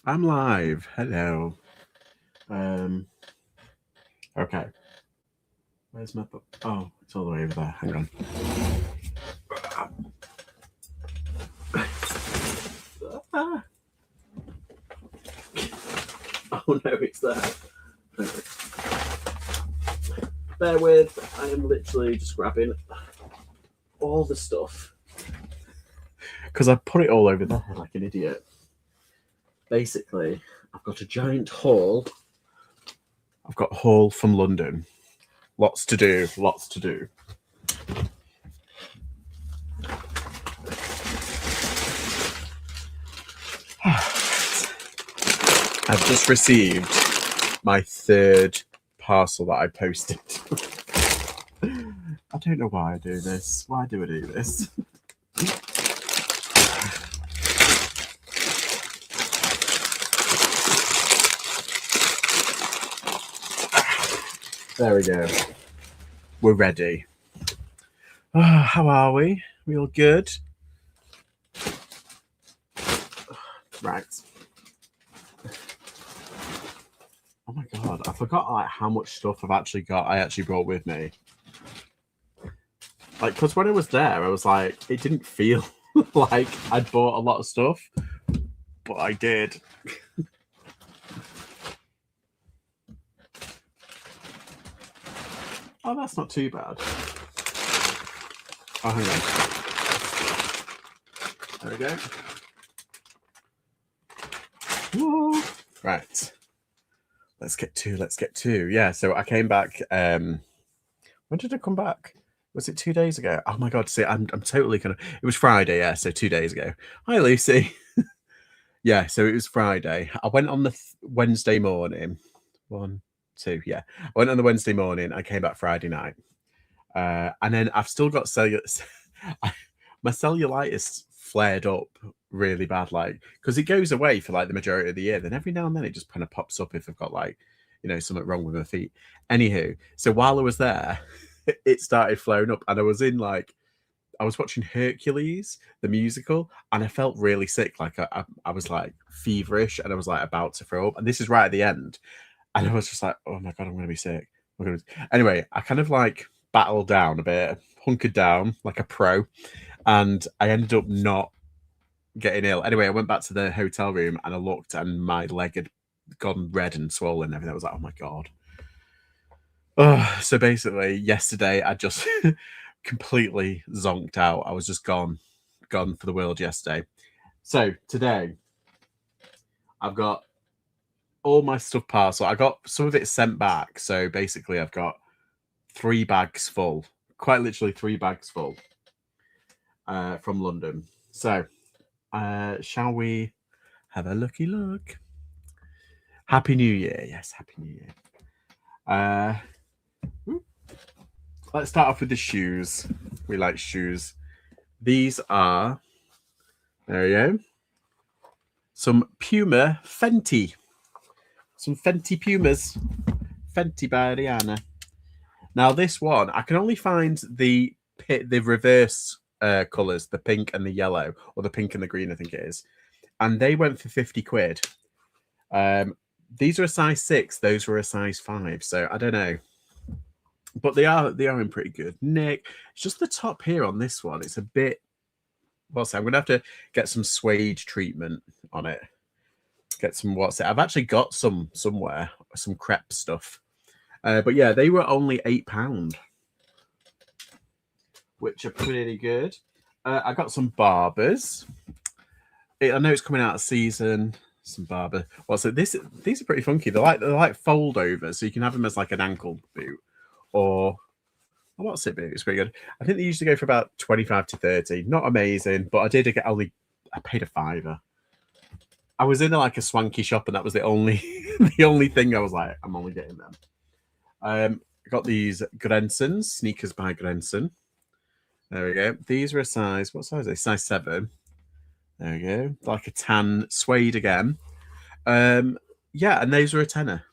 I'm live. Hello. Okay. Where's my book? Oh, it's all the way over there. Hang on. Oh no, it's there. Bear with. I am literally just grabbing all the stuff because I put it all over there like an idiot. Basically, I've got a giant haul. I've got a haul from London. Lots to do. Lots to do. I've just received my third parcel that I posted. I don't know why I do this. Why do I do this? There we go. We're ready. Oh, how are we? We all good? Right. Oh my god, I forgot like how much stuff I actually brought with me. Like, because when I was there, I was like, it didn't feel like I'd bought a lot of stuff, but I did. Oh, that's not too bad. Oh, hang on. There we go. Whoa. Right. Let's get to. Yeah, so I came back. When did I come back? Was it 2 days ago? Oh my god, see, I'm totally kind of. It was Friday, yeah, so 2 days ago. Hi, Lucy. Yeah, so it was Friday. I went on the Wednesday morning. 1, 2, yeah. I went on the Wednesday morning. I came back Friday night. And then I've still got my cellulitis flared up really bad, like, because it goes away for like the majority of the year. Then every now and then it just kind of pops up if I've got like, something wrong with my feet. Anywho, so while I was there, it started flaring up, and I was watching Hercules, the musical, and I felt really sick. Like I was like feverish, and I was like about to throw up. And this is right at the end, and I was just like, oh my god, I'm going to be sick. Anyway, I kind of like battled down a bit, hunkered down like a pro, and I ended up not getting ill. Anyway, I went back to the hotel room and I looked, and my leg had gone red and swollen and everything. I was like, oh my god. Oh, so basically, yesterday I just completely zonked out. I was just gone for the world yesterday. So today, I've got all my stuff parcel. I got some of it sent back. So basically, I've got 3 bags full, quite literally 3 bags full from London. So, shall we have a looky look? Happy New Year. Yes, Happy New Year. Let's start off with the shoes. We like shoes. These are, there we go, some Puma Fenty. Some Fenty Pumas. Fenty by Rihanna. Now, this one, I can only find the reverse colours, the pink and the yellow, or the pink and the green, I think it is. And they went for 50 quid. These are a size 6. Those were a size 5. So, I don't know. But they are in pretty good nick. It's just the top here on this one. It's a bit. I'm going to have to get some suede treatment on it. Get some I've actually got some somewhere, some crepe stuff. But yeah, they were only £8, which are pretty good. I got some Barbers. I know it's coming out of season. Some Barber. Well, so these are pretty funky. They're like fold over, so you can have them as like an ankle boot. Or what's it? It's pretty good. I think they usually go for about 25 to 30. Not amazing, but I did get I paid a £5. I was in like a swanky shop, and that was the only thing I was like, I'm only getting them. I got these Grensons, sneakers by Grenson. There we go. These are a size. What size are they? Size 7. There we go. Like a tan suede again. Yeah, and those were a tenner.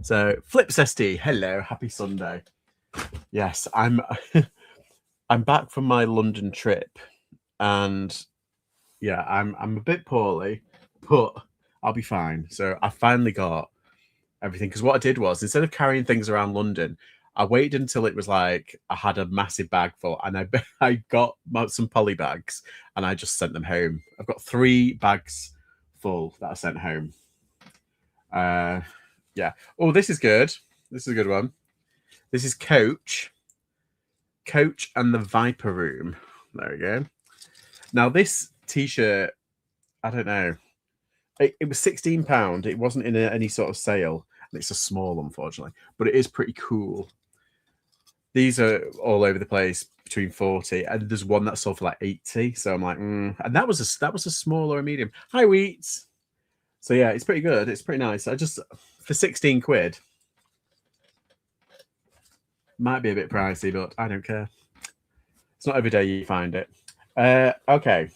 So, Flips ST, hello, happy Sunday. Yes, I'm back from my London trip, and yeah, I'm a bit poorly, but I'll be fine. So I finally got everything, because what I did was, instead of carrying things around London, I waited until it was like I had a massive bag full, and I got some poly bags, and I just sent them home. I've got 3 bags full that I sent home. Yeah. Oh, this is good. This is a good one. This is Coach and the Viper Room. There we go. Now this t-shirt, I don't know. It was £16. It wasn't in any sort of sale. And it's a small, unfortunately, but it is pretty cool. These are all over the place, between 40, and there's one that sold for like 80. So I'm like, and that was a small or a medium. Hi, Wheats. So yeah, it's pretty good. It's pretty nice. I just, for 16 quid, might be a bit pricey, but I don't care. It's not every day you find it. Okay.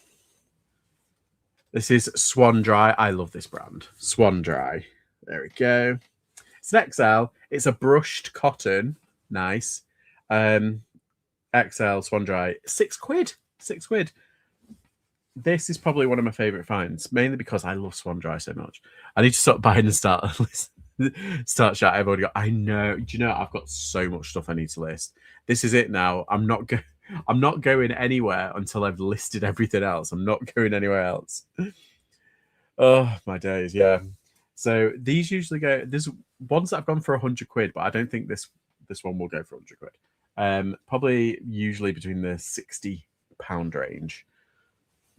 This is Swan Dry. I love this brand. Swan Dry. There we go. It's an XL. It's a brushed cotton. Nice. XL Swan Dry. £6. £6. This is probably one of my favourite finds, mainly because I love Swan Dry so much. I need to stop buying and start chat. I've already got. I know. Do you know? I've got so much stuff I need to list. This is it now. I'm not going anywhere until I've listed everything else. I'm not going anywhere else. Oh my days, yeah. So these usually go. There's ones that have gone for 100 quid, but I don't think this one will go for 100 quid. Probably usually between the £60 range.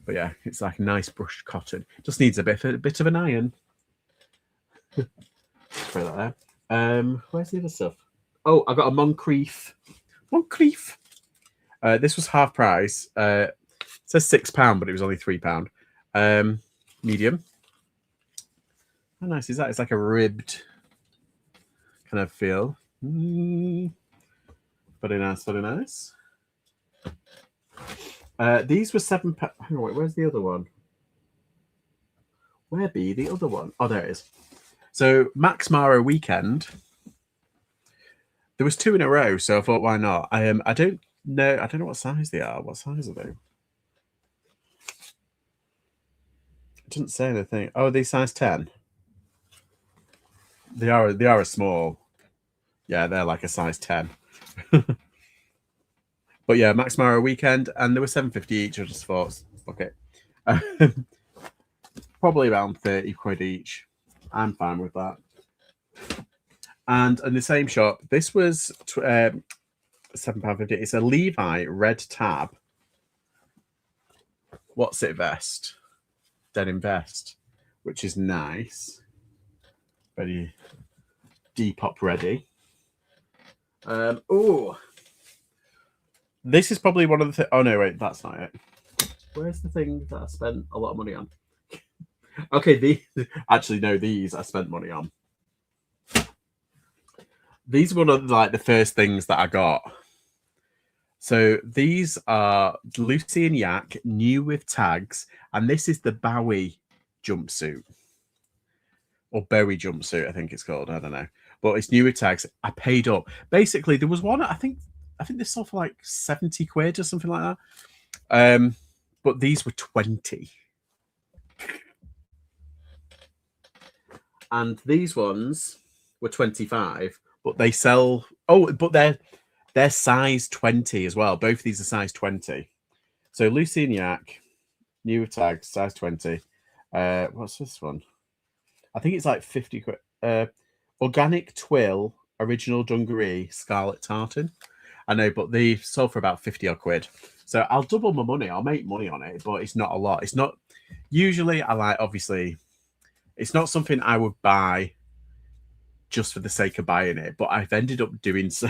But yeah, it's like nice brushed cotton. Just needs a bit of an iron. Throw that there. Where's the other stuff? Oh, I got a Moncrief. This was half price. It says £6, but it was only £3. Medium. How nice is that? It's like a ribbed kind of feel. Very nice, very nice. These were £7. Hang on, wait, where's the other one? Where be the other one? Oh, there it is. So Max Mara Weekend. There was 2 in a row, so I thought, why not? I don't know what size they are. What size are they? It doesn't say anything. Oh, are they size 10? They are a small. Yeah, they're like a size 10. But yeah, Max Mara Weekend, and there were £7.50 each. I just thought, okay, probably around 30 quid each. I'm fine with that. And in the same shop, this was £7.50. It's a Levi red tab. What's it vest? Denim vest, which is nice. Very Depop ready. Oh, this is probably one of the. Oh no, wait, that's not it. Where's the thing that I spent a lot of money on? Okay, these I spent money on. These were one of like the first things that I got. So these are Lucy and Yak, new with tags, and this is the Bowie jumpsuit. Or Bowie jumpsuit, I think it's called. I don't know. But it's new with tags. I paid up. Basically, there was one, I think this sold for like 70 quid or something like that. But these were 20. And these ones were 25, but they sell. Oh, but they're size 20 as well. Both of these are size 20. So Lucy and Yak, new tags, size 20. What's this one? I think it's like 50 quid. Organic Twill, original dungaree, scarlet tartan. I know, but they sold for about 50 odd quid. So I'll double my money. I'll make money on it, but it's not a lot. It's not. Usually, obviously, it's not something I would buy just for the sake of buying it, but I've ended up doing so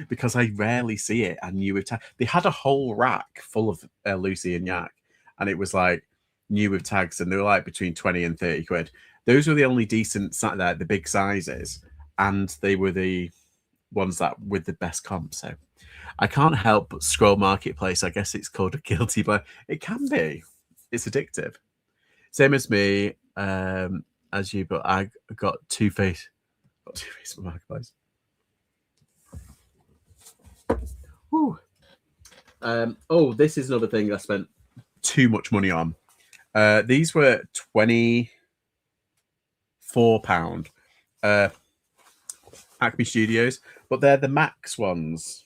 because I rarely see it. And new with tags. They had a whole rack full of Lucy and Yak, and it was like new with tags, and they were like between 20 and 30 quid. Those were the only decent, the big sizes, and they were the ones that with the best comp. So I can't help but scroll Marketplace. I guess it's called a guilty, but it can be. It's addictive. Same as me, as you, but I got Two-Face. Got Two-Face for Marketplace. Whew. Oh, this is another thing I spent too much money on. These were 20. £4. Acme Studios, but they're the Max ones.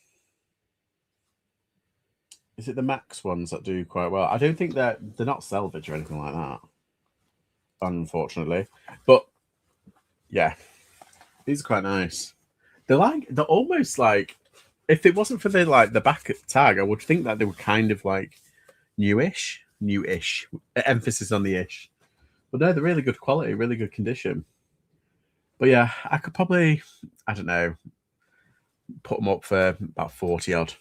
Is it the Max ones that do quite well? I don't think they're not selvage or anything like that, unfortunately. But yeah, these are quite nice. They're almost like, if it wasn't for the back tag, I would think that they were kind of like newish, emphasis on the ish. But no, they're really good quality, really good condition. But yeah, I could probably, I don't know, put them up for about 40 odd.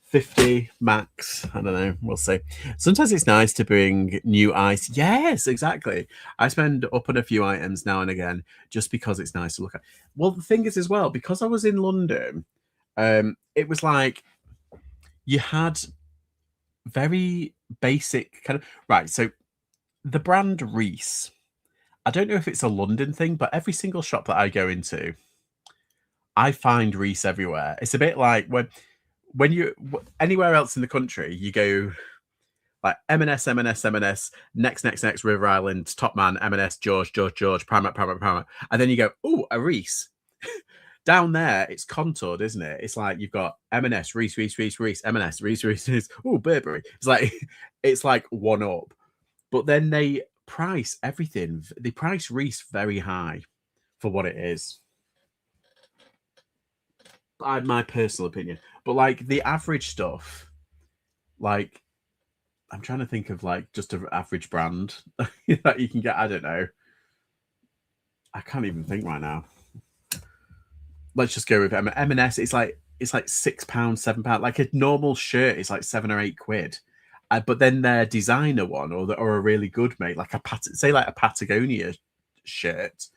50 max. I don't know. We'll see. Sometimes it's nice to bring new ice. Yes, exactly. I spend up on a few items now and again just because it's nice to look at. Well, the thing is as well, because I was in London, it was like you had very basic kind of right. So the brand Reese, I don't know if it's a London thing, but every single shop that I go into, I find Reese everywhere. It's a bit like when you anywhere else in the country, you go like M&S, next, River Island, Top Man, M&S, George, Primark, and then you go, oh, a Reese. Down there, it's contoured, isn't it? It's like you've got M&S, Reese, M&S, Reese. Oh, Burberry. It's like one up. But then they price everything. They price Reese very high for what it is. My personal opinion. But like the average stuff, like I'm trying to think of like just an average brand that you can get. I don't know. I can't even think right now. Let's just go with M&S. It's like £6, £7. Like a normal shirt is like £7 or £8. But then their designer one or a really good mate, like a Patagonia shirt,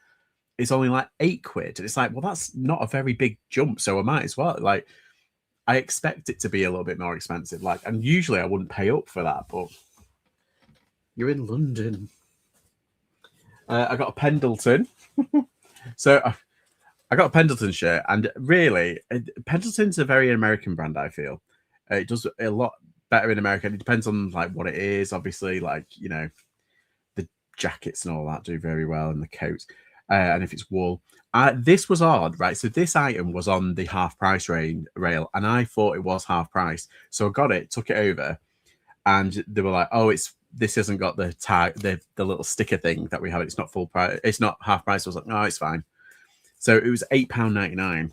is only like £8. And it's like, well, that's not a very big jump, so I might as well. Like, I expect it to be a little bit more expensive. Like, and usually I wouldn't pay up for that, but you're in London. I got a Pendleton. So I got a Pendleton shirt, and really, Pendleton's a very American brand, I feel. It does a lot better in America. It depends on like what it is, obviously, like, you know, the jackets and all that do very well, and the coats. And if it's wool. This was odd, right? So this item was on the half price rail, and I thought it was half price. So I got it, took it over, and they were like, "Oh, this hasn't got the tag, the little sticker thing that we have. It's not full price. It's not half price." I was like, "No, it's fine." So it was £8.99.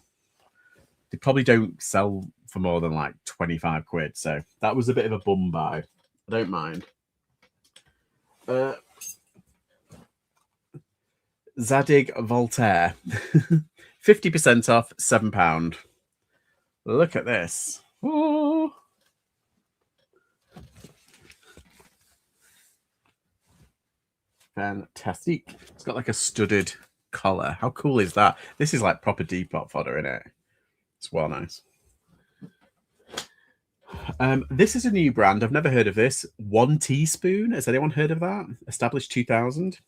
They probably don't sell for more than like 25 quid. So that was a bit of a bum buy. I don't mind. Zadig Voltaire, 50% off, £7. Look at this. Oh. Fantastic. It's got like a studded collar. How cool is that? This is like proper Depop fodder, isn't it? It's well nice. This is a new brand. I've never heard of this. One Teaspoon. Has anyone heard of that? Established 2000.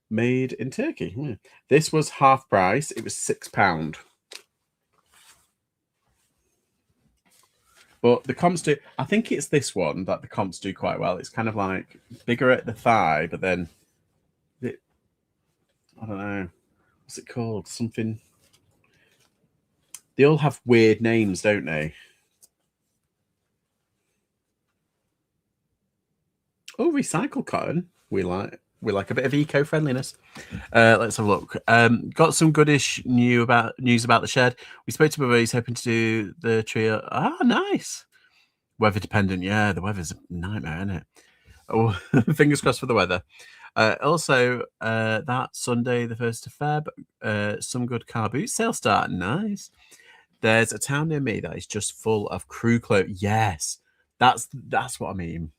Made in Turkey. Yeah. This was half price. It was £6. But the comps do. I think it's this one that the comps do quite well. It's kind of like bigger at the thigh, but then I don't know. What's it called? Something. They all have weird names, don't they? Oh, recycled cotton. We like a bit of eco-friendliness. Let's have a look. Got some goodish news about the shed. We spoke to him. He's hoping to do the trio. Ah, nice. Weather dependent. Yeah, the weather's a nightmare, isn't it? Oh, fingers crossed for the weather. Also, that Sunday, the 1st of Feb, some good car boot sale start. Nice. There's a town near me that is just full of crew clothes. Yes, that's what I mean.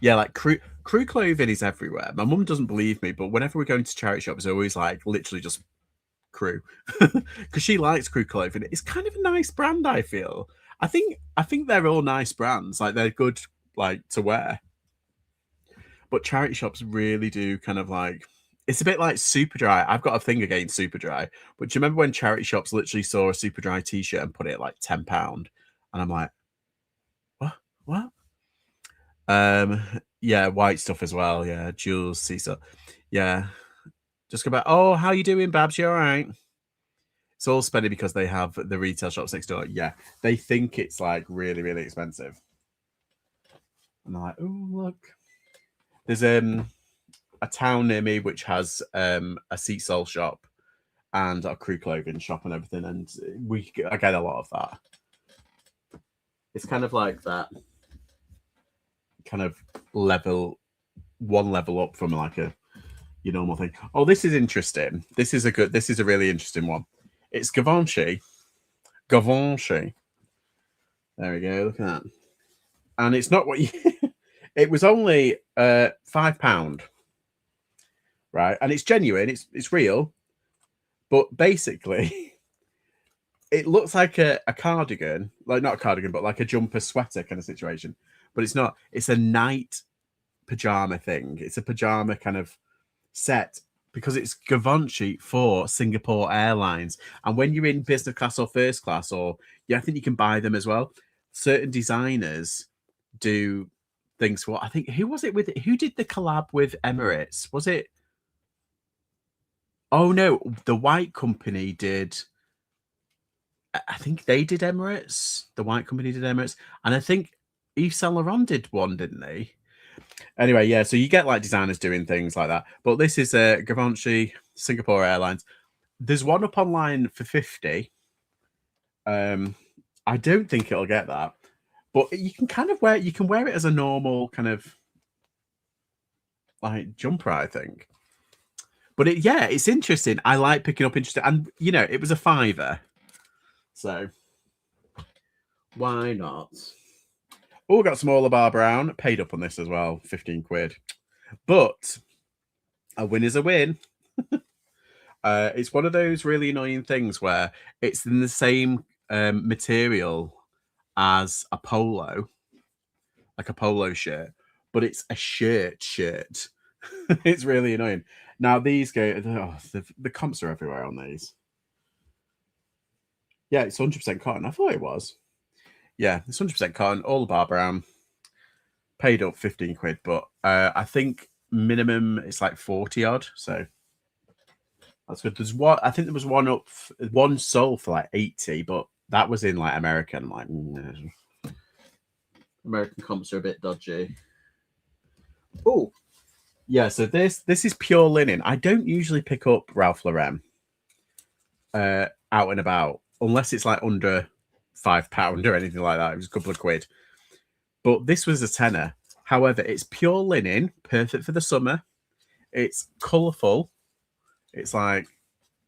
Yeah, like crew clothing is everywhere. My mum doesn't believe me, but whenever we're going to charity shops, it's always like literally just crew, because she likes crew clothing. It's kind of a nice brand, I feel. I think they're all nice brands. Like they're good, like to wear. But charity shops really do kind of like, it's a bit like Superdry. I've got a thing against Superdry. But do you remember when charity shops literally saw a Superdry t-shirt and put it at like £10? And I'm like, what? Yeah, white stuff as well. Yeah, Jules, Cecil. Yeah. Just go back. Oh, how you doing, Babs? You all right? It's all spendy because they have the retail shops next door. Yeah, they think it's like really, really expensive. And they're like, oh, look. There's a town near me which has a seat sole shop and a crew clothing shop and everything, and I get a lot of that. It's kind of like that kind of one level up from like your normal thing. Oh, this is interesting. This is a really interesting one. It's Givenchy. Givenchy. There we go. Look at that. And it's not what you. It was only £5, right? And it's genuine. It's real. But basically, it looks like a cardigan, like not a cardigan, but like a jumper sweater kind of situation. But it's not. It's a night pajama thing. It's a pajama kind of set because it's Givenchy for Singapore Airlines. And when you're in business class or first class, or I think you can buy them as well. Certain designers do things for. I think who was it with? Who did the collab with Emirates? Was it? Oh no, the white company did. I think they did Emirates. The white company did Emirates, and I think Yves Saint Laurent did one, didn't they? Anyway, yeah. So you get like designers doing things like that, but this is Givenchy Singapore Airlines. There's one up online for 50. I don't think it'll get that, but you can kind of wear. You can wear it as a normal kind of like jumper, I think. But it's interesting. I like picking up interesting, and it was a £5, so why not? Oh, got some All Bar Brown. Paid up on this as well, 15 quid. But a win is a win. It's one of those really annoying things where it's in the same material as a polo, like a polo shirt, but it's a shirt. It's really annoying. Now these go. Oh, the comps are everywhere on these. Yeah, it's 100% cotton. I thought it was. Yeah, it's 100% cotton. All Bar Brown. Paid up 15 quid, but I think minimum it's like 40 odd. So that's good. There's one. I think there was one sold for like 80, but that was in like American. Like American comps are a bit dodgy. Oh, yeah. So this is pure linen. I don't usually pick up Ralph Lauren out and about unless it's like under £5 or anything like that. It was a couple of quid. But this was a tenner. However, it's pure linen, perfect for the summer. It's colourful. It's like,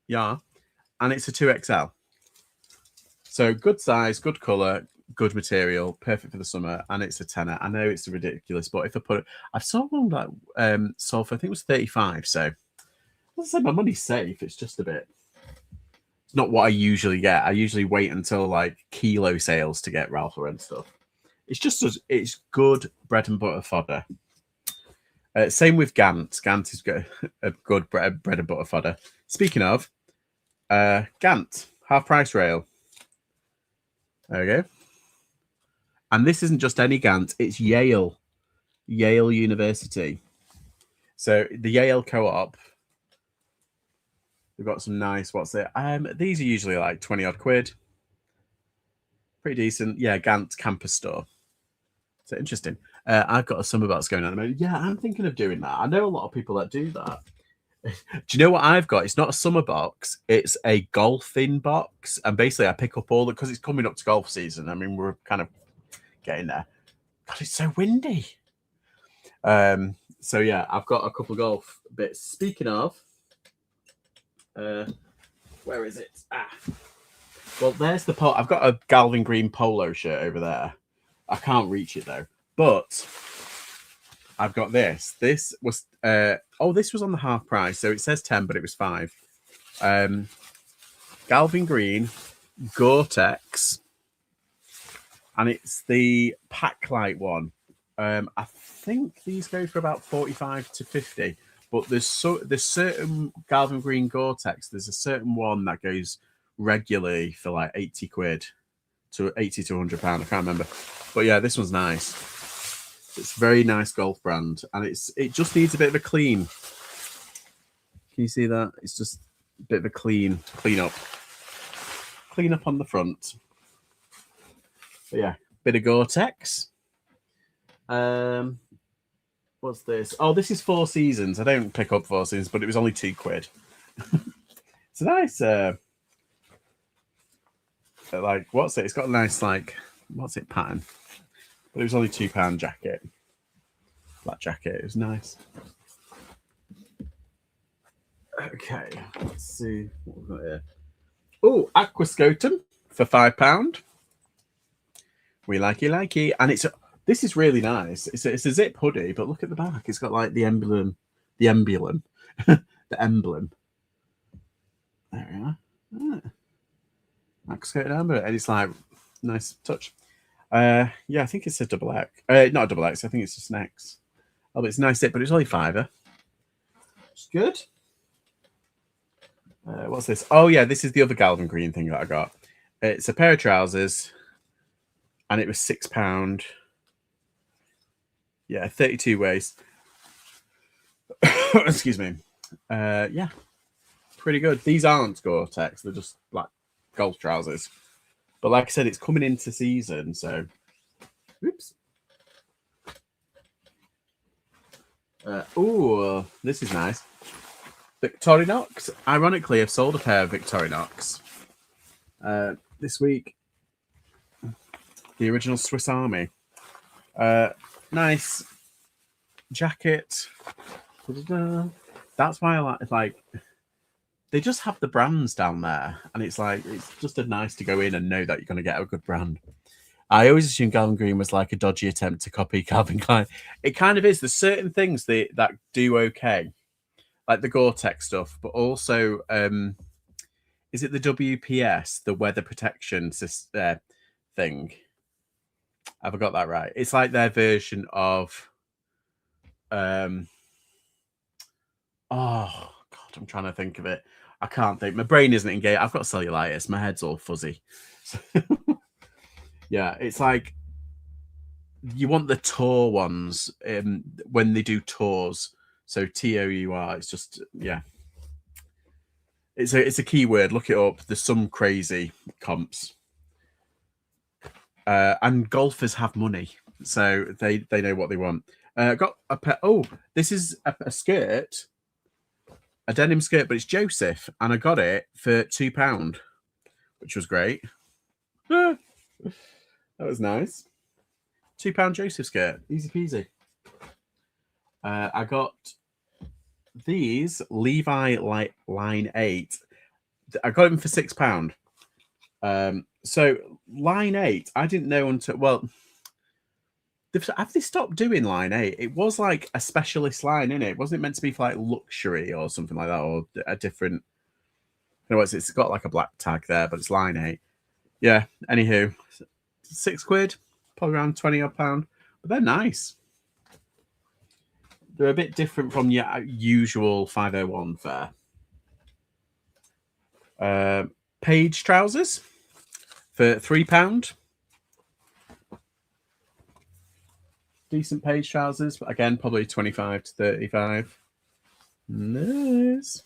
yeah. And it's a 2XL. So good size, good colour, good material, perfect for the summer. And it's a tenner. I know it's ridiculous, but if I put it, I've sold one that sold for, I think it was 35. So, as I said, my money's safe. It's just a bit. It's not what I usually get. I usually wait until like kilo sales to get Ralph Lauren stuff. It's good bread and butter fodder. Same with Gant. Gant is a good bread and butter fodder. Speaking of, Gant, half price rail. There we go. And this isn't just any Gant, it's Yale University. So the Yale Co-op, we've got some nice, these are usually like 20 odd quid. Pretty decent. Yeah, Gant campus store. So interesting. I've got a summer box going on at the moment. Yeah, I'm thinking of doing that. I know a lot of people that do that. Do you know what I've got? It's not a summer box. It's a golfing box. And basically I pick up all the, because it's coming up to golf season. I mean, we're kind of getting there. God, it's so windy. So yeah, I've got a couple of golf bits. Speaking of, where is it? Well, there's the pole. I've got a Galvin Green polo shirt over there. I can't reach it though. But I've got this. This was this was on the half price. So it says 10, but it was 5. Galvin Green, Gore-Tex, and it's the pack light one. I think these go for about 45 to 50. But there's certain Galvin Green Gore-Tex. There's a certain one that goes regularly for like 80 quid to 80 to £100. I can't remember. But yeah, this one's nice. It's a very nice golf brand, and it just needs a bit of a clean. Can you see that? It's just a bit of a clean up on the front. But yeah, bit of Gore-Tex. What's this? Oh, this is Four Seasons. I don't pick up Four Seasons, but it was only £2. It's a nice, like, what's it? It's got a nice, like, what's it, pattern? But it was only £2 jacket. Black jacket. It was nice. Okay, let's see what we've got here. Oh, Aquascotum for £5. We likey. And this is really nice. It's a zip hoodie, but look at the back. It's got like the emblem. The emblem. There we are. Aquascotum amber, and it's like nice touch. Yeah, I think it's a double X. Not a double X. I think it's just an X. Oh, but it's a nice zip, but it's only £5. It's good. What's this? Oh yeah, this is the other Galvin Green thing that I got. It's a pair of trousers, and it was £6. Yeah, 32 waist. Excuse me. Yeah, pretty good. These aren't Gore-Tex; they're just like golf trousers. But like I said, it's coming into season, so. Oops. Oh, this is nice. Victorinox. Ironically, I've sold a pair of Victorinox this week. The original Swiss Army. Nice jacket. That's why I like. They just have the brands down there, and it's just nice to go in and know that you're going to get a good brand. I always assumed Calvin Green was like a dodgy attempt to copy Calvin Klein. It kind of is. There's certain things that do okay, like the Gore-Tex stuff, but also, is it the WPS, the weather protection thing? Have I got that right? It's like their version of, oh God, I'm trying to think of it. I can't think. My brain isn't engaged. I've got cellulitis. My head's all fuzzy. Yeah, it's like you want the tour ones when they do tours. So TOUR. It's just, yeah. It's a keyword. Look it up. There's some crazy comps. And golfers have money, so they know what they want. Got a pair. Oh, this is a skirt, a denim skirt, but it's Joseph, and I got it for £2, which was great. That was nice. £2 Joseph skirt, easy peasy. I got these Levi Line 8. I got them for £6. So Line 8, I didn't know until, well, have they stopped doing Line 8? It was like a specialist line, in it. Wasn't it meant to be for like luxury or something like that, or a different? It's got like a black tag there, but it's Line 8. Yeah. Anywho, £6, probably around £20 odd, but they're nice. They're a bit different from your usual 501 fare. Page trousers for £3. Decent Page trousers, but again, probably 25 to 35. Nice.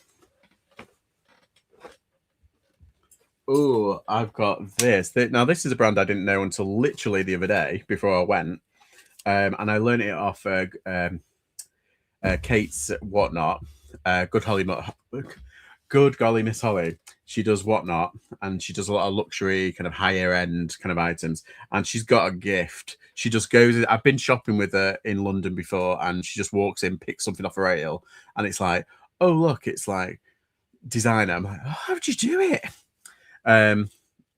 Oh, I've got this. Now, this is a brand I didn't know until literally the other day before I went. And I learned it off Kate's Whatnot. Good golly, Miss Holly. She does Whatnot, and she does a lot of luxury, kind of higher end kind of items. And she's got a gift. She just goes. I've been shopping with her in London before, and she just walks in, picks something off a rail, and it's like, oh look, it's like designer. I'm like, oh, how'd you do it?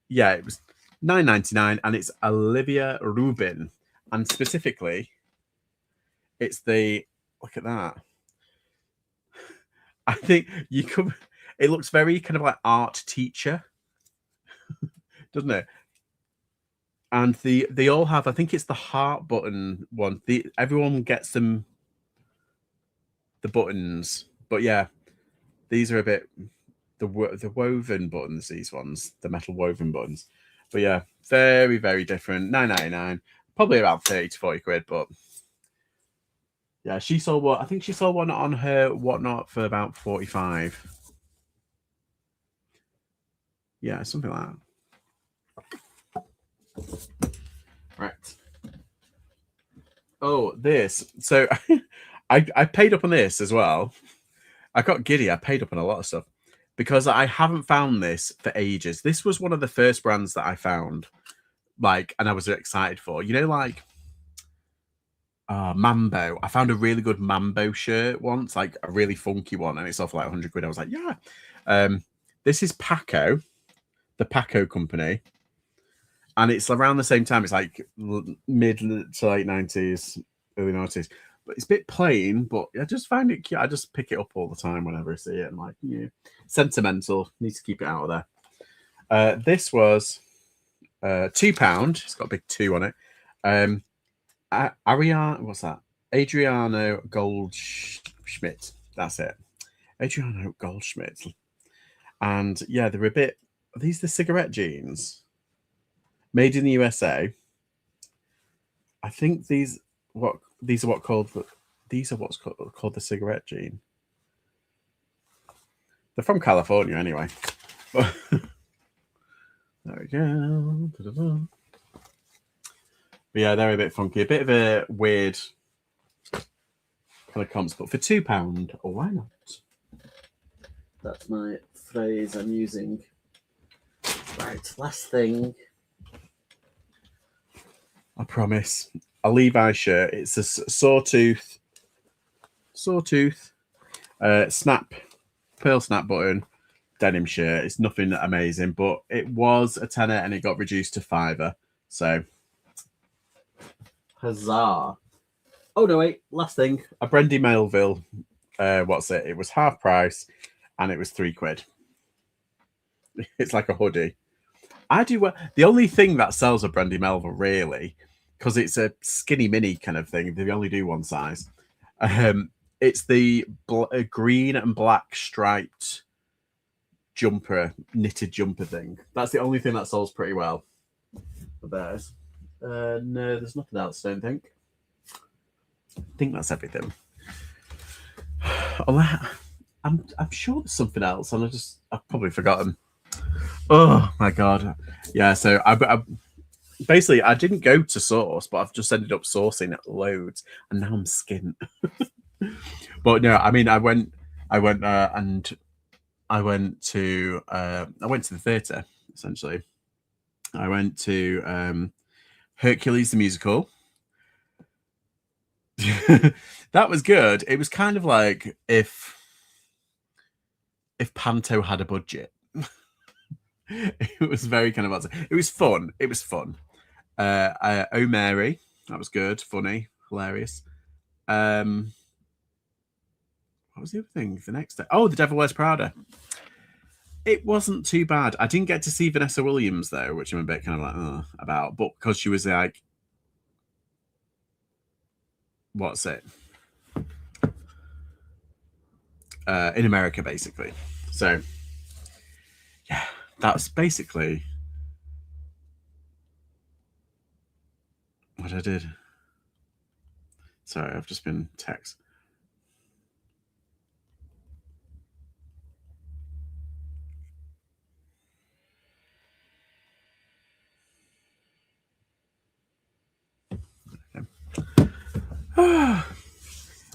Yeah, it was $9.99, and it's Olivia Rubin, and specifically, it's the look at that. I think you could. It looks very kind of like art teacher, doesn't it? And they all have. I think it's the heart button one. Everyone gets them. The buttons, but yeah, these are a bit the woven buttons. These ones, the metal woven buttons. But yeah, very very different. $9.99, probably about 30 to 40 quid, but Yeah, she sold one. I think she sold one on her Whatnot for about 45. Yeah, something like that. Right. Oh, this. So I paid up on this as well. I got giddy. I paid up on a lot of stuff because I haven't found this for ages. This was one of the first brands that I found, like, and I was excited for. You know, like Mambo. I found a really good Mambo shirt once, like a really funky one, and it's off like 100 quid. I was like, yeah. This is Paco, the Paco company, and it's around the same time. It's like mid to late 90s, early 90s. But it's a bit plain, but I just find it cute. I just pick it up all the time whenever I see it. I'm like, yeah, sentimental. Need to keep it out of there. This was £2. It's got a big 2 on it. What's that? Adriano Goldschmidt. That's it. Adriano Goldschmidt. And yeah, they're a bit. Are these the cigarette jeans? Made in the USA. I think these are what's called the cigarette jean. They're from California anyway. There we go. But yeah, they're a bit funky, a bit of a weird kind of comps, but for £2, oh, why not? That's my phrase I'm using. Right, last thing. I promise. A Levi shirt. It's a sawtooth, snap, pearl snap button, denim shirt. It's nothing amazing, but it was a tenner and it got reduced to £5. So, huzzah! Oh no, wait. Last thing. A Brendy Melville. What's it? It was half price, and it was £3. It's like a hoodie. I do. The only thing that sells a Brendy Melville really, because it's a skinny mini kind of thing. They only do one size. It's the green and black striped jumper, knitted jumper thing. That's the only thing that sells pretty well for theirs. No, there's nothing else, I don't think. I think that's everything. I'm sure there's something else, and I've probably forgotten. Oh my god. Yeah, so I basically I didn't go to source, but I've just ended up sourcing loads, and now I'm skint. But no, I mean I went to the theatre, essentially. I went to Hercules the musical. That was good. It was kind of like if Panto had a budget. It was very kind of. It was fun. Oh Mary, that was good, funny, hilarious. What was the other thing? The next day, oh, The Devil Wears Prada. It wasn't too bad. I didn't get to see Vanessa Williams though, which I'm a bit kind of like about, but because she was like, what's it? In America, basically. So yeah, that's basically what I did. Sorry, I've just been text.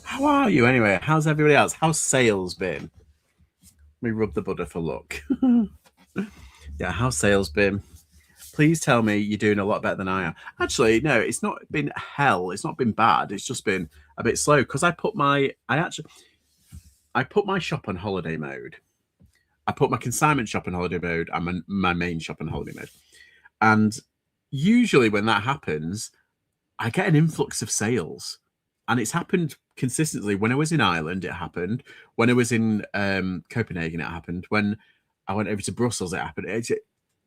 How are you anyway? How's everybody else? How's sales been? Let me rub the Buddha for luck. Yeah, how's sales been? Please tell me you're doing a lot better than I am. Actually, no, it's not been hell. It's not been bad. It's just been a bit slow because I put my shop on holiday mode. I put my consignment shop on holiday mode and my main shop on holiday mode. And usually when that happens, I get an influx of sales. And it's happened consistently. When I was in Ireland, it happened. When I was in Copenhagen, it happened. When I went over to Brussels, it happened.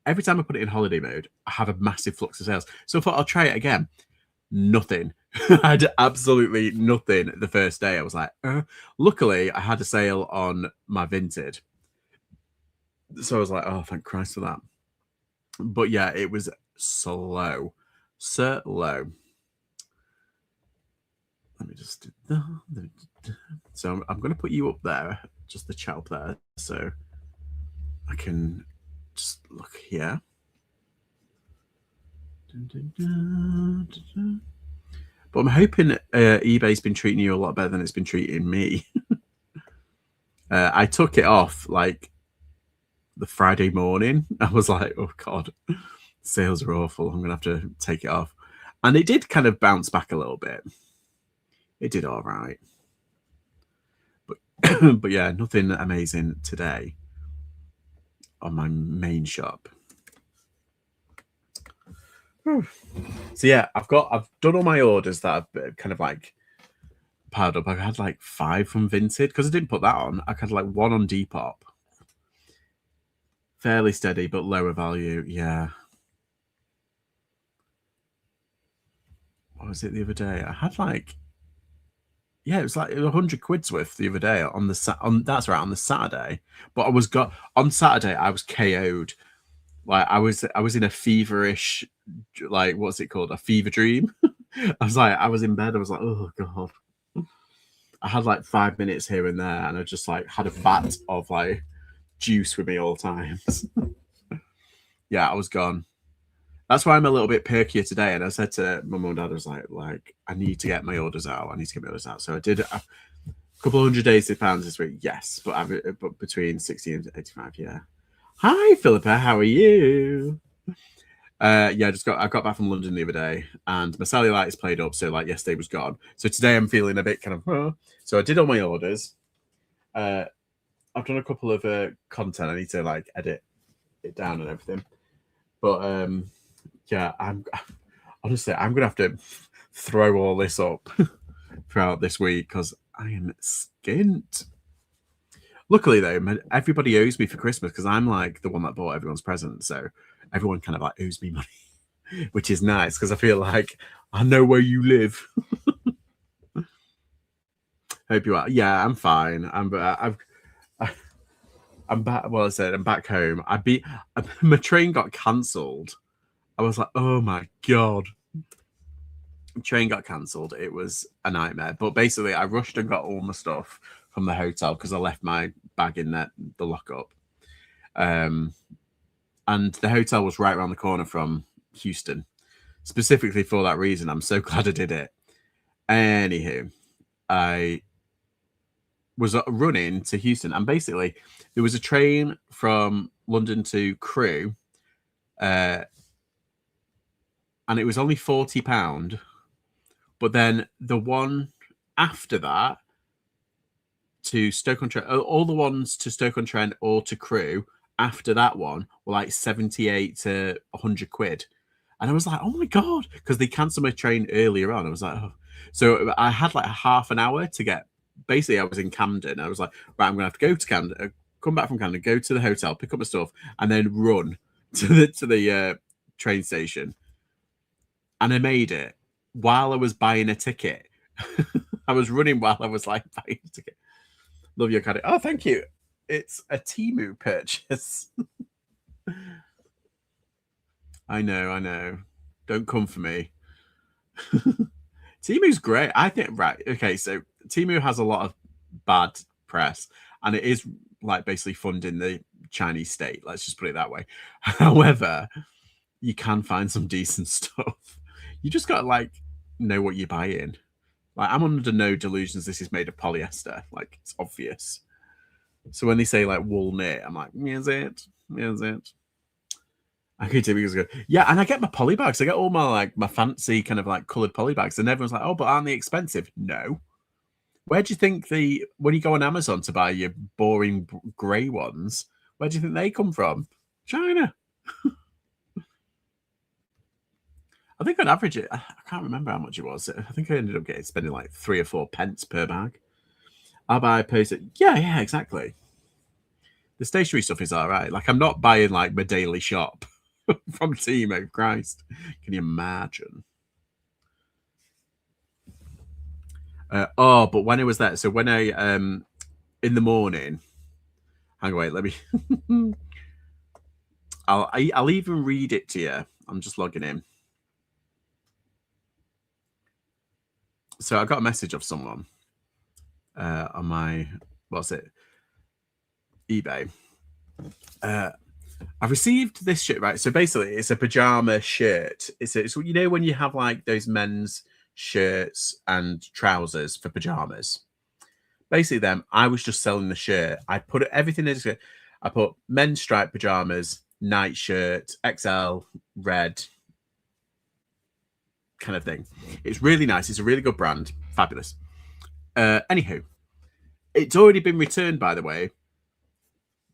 Every time I put it in holiday mode, I have a massive flux of sales. So I thought I'll try it again. Nothing. I had absolutely nothing the first day. I was like, luckily, I had a sale on my Vinted. So I was like, oh, thank Christ for that. But yeah, it was slow. So low. Let me just do so I'm going to put you up there, just the chat up there, so I can just look here. But I'm hoping eBay's been treating you a lot better than it's been treating me. I took it off like the Friday morning. I was like, oh God, sales are awful. I'm going to have to take it off. And it did kind of bounce back a little bit. It did all right. But, but yeah, nothing amazing today on my main shop. So yeah, I've done all my orders that I've kind of like piled up. I had like 5 from Vinted because I didn't put that on. I had like 1 on Depop. Fairly steady, but lower value. Yeah. What was it the other day? I had like, yeah, it was like 100 quid's worth the other day on that's right, on the Saturday. But on Saturday I was KO'd. Like I was in a feverish, like, what's it called? A fever dream. I was in bed. I was like, oh God. I had like 5 minutes here and there, and I just like had a vat of like juice with me all times. Yeah, I was gone. That's why I'm a little bit perkier today. And I said to my mum and dad, I was like, I need to get my orders out. So I did a couple of £100 this week. Yes, but between 60 and 85. Yeah. Hi, Philippa. How are you? Yeah, I got back from London the other day, and my cellulite is played up. So like yesterday was gone. So today I'm feeling a bit kind of. So I did all my orders. I've done a couple of content. I need to like edit it down and everything. But yeah, I'm gonna have to throw all this up throughout this week because I am skint. Luckily though, everybody owes me for Christmas because I'm like the one that bought everyone's presents, so everyone kind of like owes me money, which is nice because I feel like I know where you live. Hope you are. Yeah, I'm fine. I'm back. Well, I said I'm back home. My train got cancelled. I was like, oh my God. Train got cancelled. It was a nightmare. But basically, I rushed and got all my stuff from the hotel because I left my bag in the lockup. And the hotel was right around the corner from Houston. Specifically for that reason, I'm so glad I did it. Anywho, I was running to Houston, and basically there was a train from London to Crewe, and it was only £40. But then the one after that to Stoke-on-Trent, all the ones to Stoke-on-Trent or to Crewe after that one were like 78 to 100 quid. And I was like, oh my God, because they cancelled my train earlier on. I was like, oh. So I had like half an hour to get, basically I was in Camden. I was like, right, I'm going to have to go to Camden, come back from Camden, go to the hotel, pick up my stuff, and then run to the train station. And I made it while I was buying a ticket. I was running while I was like buying a ticket. Love your card. Oh, thank you. It's a Temu purchase. I know. Don't come for me. Temu's great. I think, right. Okay, so Temu has a lot of bad press, and it is like basically funding the Chinese state. Let's just put it that way. However, you can find some decent stuff. You just got to like know what you're buying. Like, I'm under no delusions this is made of polyester. Like, it's obvious. So when they say like wool knit, I'm like, is it? Okay, Timmy's good. Yeah, and I get my poly bags. I get all my fancy kind of like coloured poly bags, and everyone's like, oh, but aren't they expensive? No. Where do you think when you go on Amazon to buy your boring grey ones, where do you think they come from? China. I think on average, I can't remember how much it was. I think I ended up spending like 3 or 4 pence per bag. I'll buy a post. Yeah, exactly. The stationery stuff is all right. Like, I'm not buying like my daily shop from Temu. Christ, can you imagine? But when it was that, so when I in the morning, hang on, wait, let me. I'll even read it to you. I'm just logging in. So I got a message of someone on my, what's it, eBay. I received this shirt, right? So basically, it's a pajama shirt. It's you know when you have like those men's shirts and trousers for pajamas. Basically, them. I was just selling the shirt. I put everything in. I put men's striped pajamas, night shirt, XL, red, kind of thing. It's really nice. It's a really good brand. Fabulous. Anywho, it's already been returned, by the way,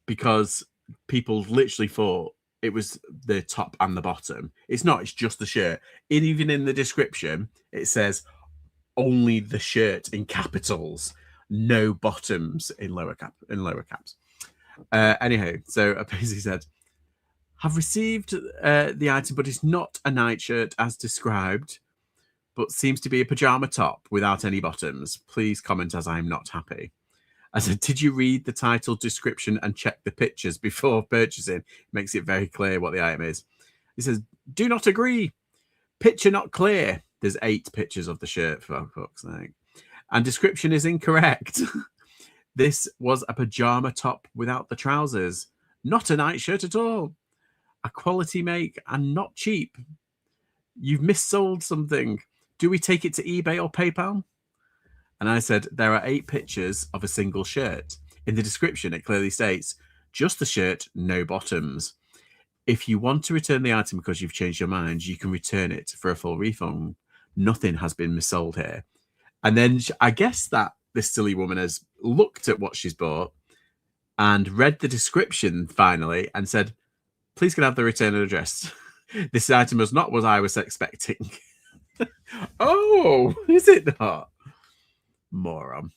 because people literally thought it was the top and the bottom. It's not. It's just the shirt. Even in the description, it says only the shirt in capitals, no bottoms in lower caps. Anyhow, so I basically said, have received the item, but it's not a night shirt as described, but seems to be a pajama top without any bottoms. Please comment as I am not happy. I said, did you read the title, description, and check the pictures before purchasing? It makes it very clear what the item is. He says, do not agree. Picture not clear. There's 8 pictures of the shirt, for fuck's sake. And description is incorrect. This was a pajama top without the trousers. Not a night shirt at all. A quality make and not cheap. You've missold something. Do we take it to eBay or PayPal? And I said, there are 8 pictures of a single shirt. In the description, it clearly states, just the shirt, no bottoms. If you want to return the item because you've changed your mind, you can return it for a full refund. Nothing has been missold here. And then I guess that this silly woman has looked at what she's bought and read the description finally and said, please can I have the return address. This item was not what I was expecting. Oh, is it not? Moron.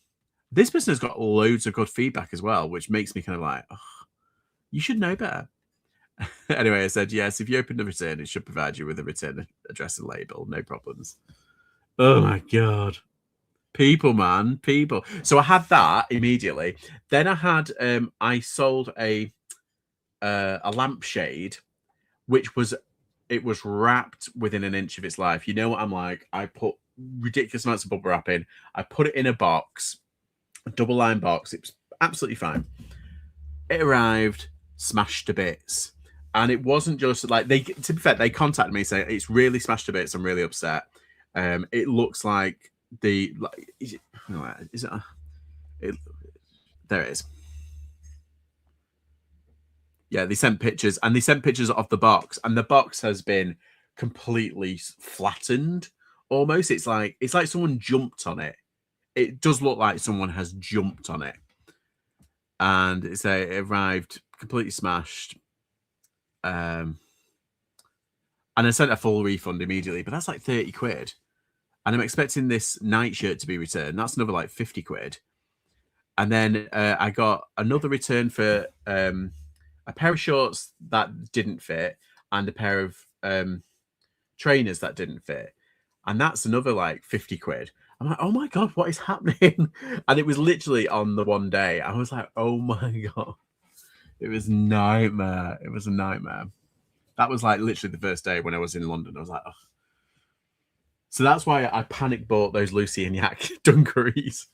This person has got loads of good feedback as well, which makes me kind of like, oh, you should know better. Anyway, I said, yes, if you open the return, it should provide you with a return address and label. No problems. Oh my God. People, man, people. So I had that immediately. Then I had, I sold a lampshade, which was, it was wrapped within an inch of its life. You know what I'm like? I put ridiculous amounts of bubble wrap in. I put it in a box, a double line box. It was absolutely fine. It arrived, smashed to bits. And it wasn't just like, to be fair, they contacted me saying it's really smashed to bits. I'm really upset. It looks like there it is. Yeah, they sent pictures, and they sent pictures of the box, and the box has been completely flattened almost. It's like someone jumped on it. It does look like someone has jumped on it. And it arrived completely smashed. And I sent a full refund immediately, but that's like 30 quid. And I'm expecting this night shirt to be returned. That's another like 50 quid. And then I got another return for a pair of shorts that didn't fit and a pair of trainers that didn't fit. And that's another like 50 quid. I'm like, oh my God, what is happening? And it was literally on the one day. I was like, oh my God. It was nightmare. It was a nightmare. That was like literally the first day when I was in London. I was like, oh. So that's why I panic bought those Lucy and Yak dungarees.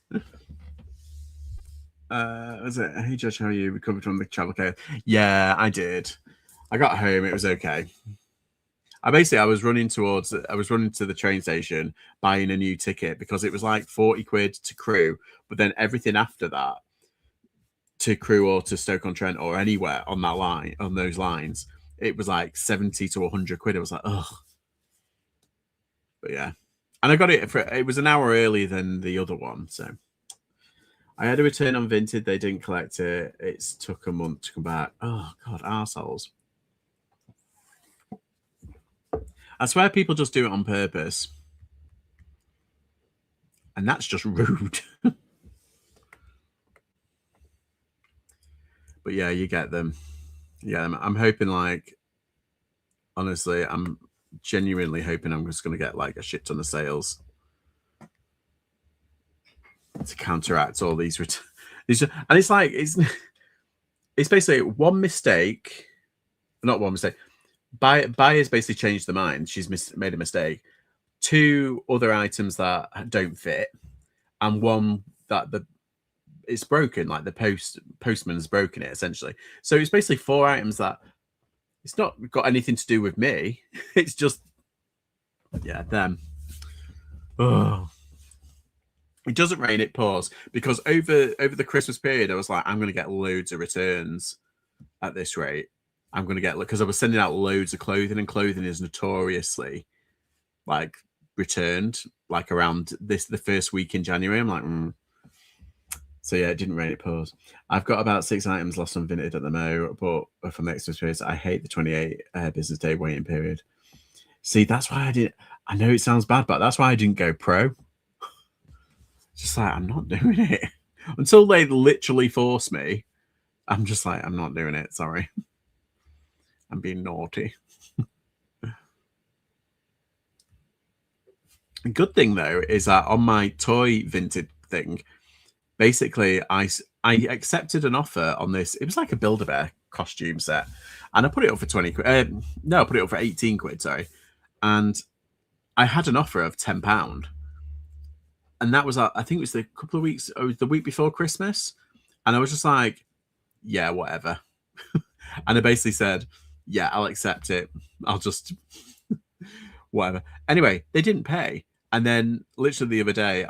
Was it? Hey, Judge, how are you? Recovered from the travel chaos? Yeah, I did. I got home. It was okay. I was running to the train station buying a new ticket because it was like 40 quid to Crewe, but then everything after that to Crewe or to Stoke-on-Trent or anywhere on that line, on those lines, it was like 70 to 100 quid. I was like, ugh. But yeah. And I got it it was an hour earlier than the other one, so I had a return on Vinted. They didn't collect it. It took a month to come back. Oh God, arseholes. I swear people just do it on purpose. And that's just rude. But yeah, you get them. Yeah, I'm hoping like, honestly, I'm genuinely hoping I'm just going to get like a shit ton of sales to counteract all these. And it's like, it's basically one mistake, not one mistake. Buyer's basically changed their mind. She's made a mistake. 2 other items that don't fit, and one that it's broken, like the postman has broken it essentially. So it's basically 4 items that it's not got anything to do with me. It's just them. Oh. It doesn't rain, it pours, because over the Christmas period, I was like, I'm going to get loads of returns at this rate. I'm going to get, because I was sending out loads of clothing, and clothing is notoriously like returned like around the first week in January. I'm like, So yeah, it didn't rain, it pours. I've got about 6 items lost on Vinted at the mo, but from the Xmas period, I hate the 28 business day waiting period. See, that's why I didn't. I know it sounds bad, but that's why I didn't go pro. Just like, I'm not doing it until they literally force me. I'm just like, I'm not doing it. Sorry, I'm being naughty. Good thing though is that on my toy Vinted thing, basically I accepted an offer on this. It was like a Build-A-Bear costume set, and I put it up for 20 quid. No, I put it up for 18 quid. Sorry, and I had an offer of £10. And that was, I think it was the couple of weeks, or the week before Christmas. And I was just like, yeah, whatever. And I basically said, yeah, I'll accept it. I'll just, whatever. Anyway, they didn't pay. And then literally the other day,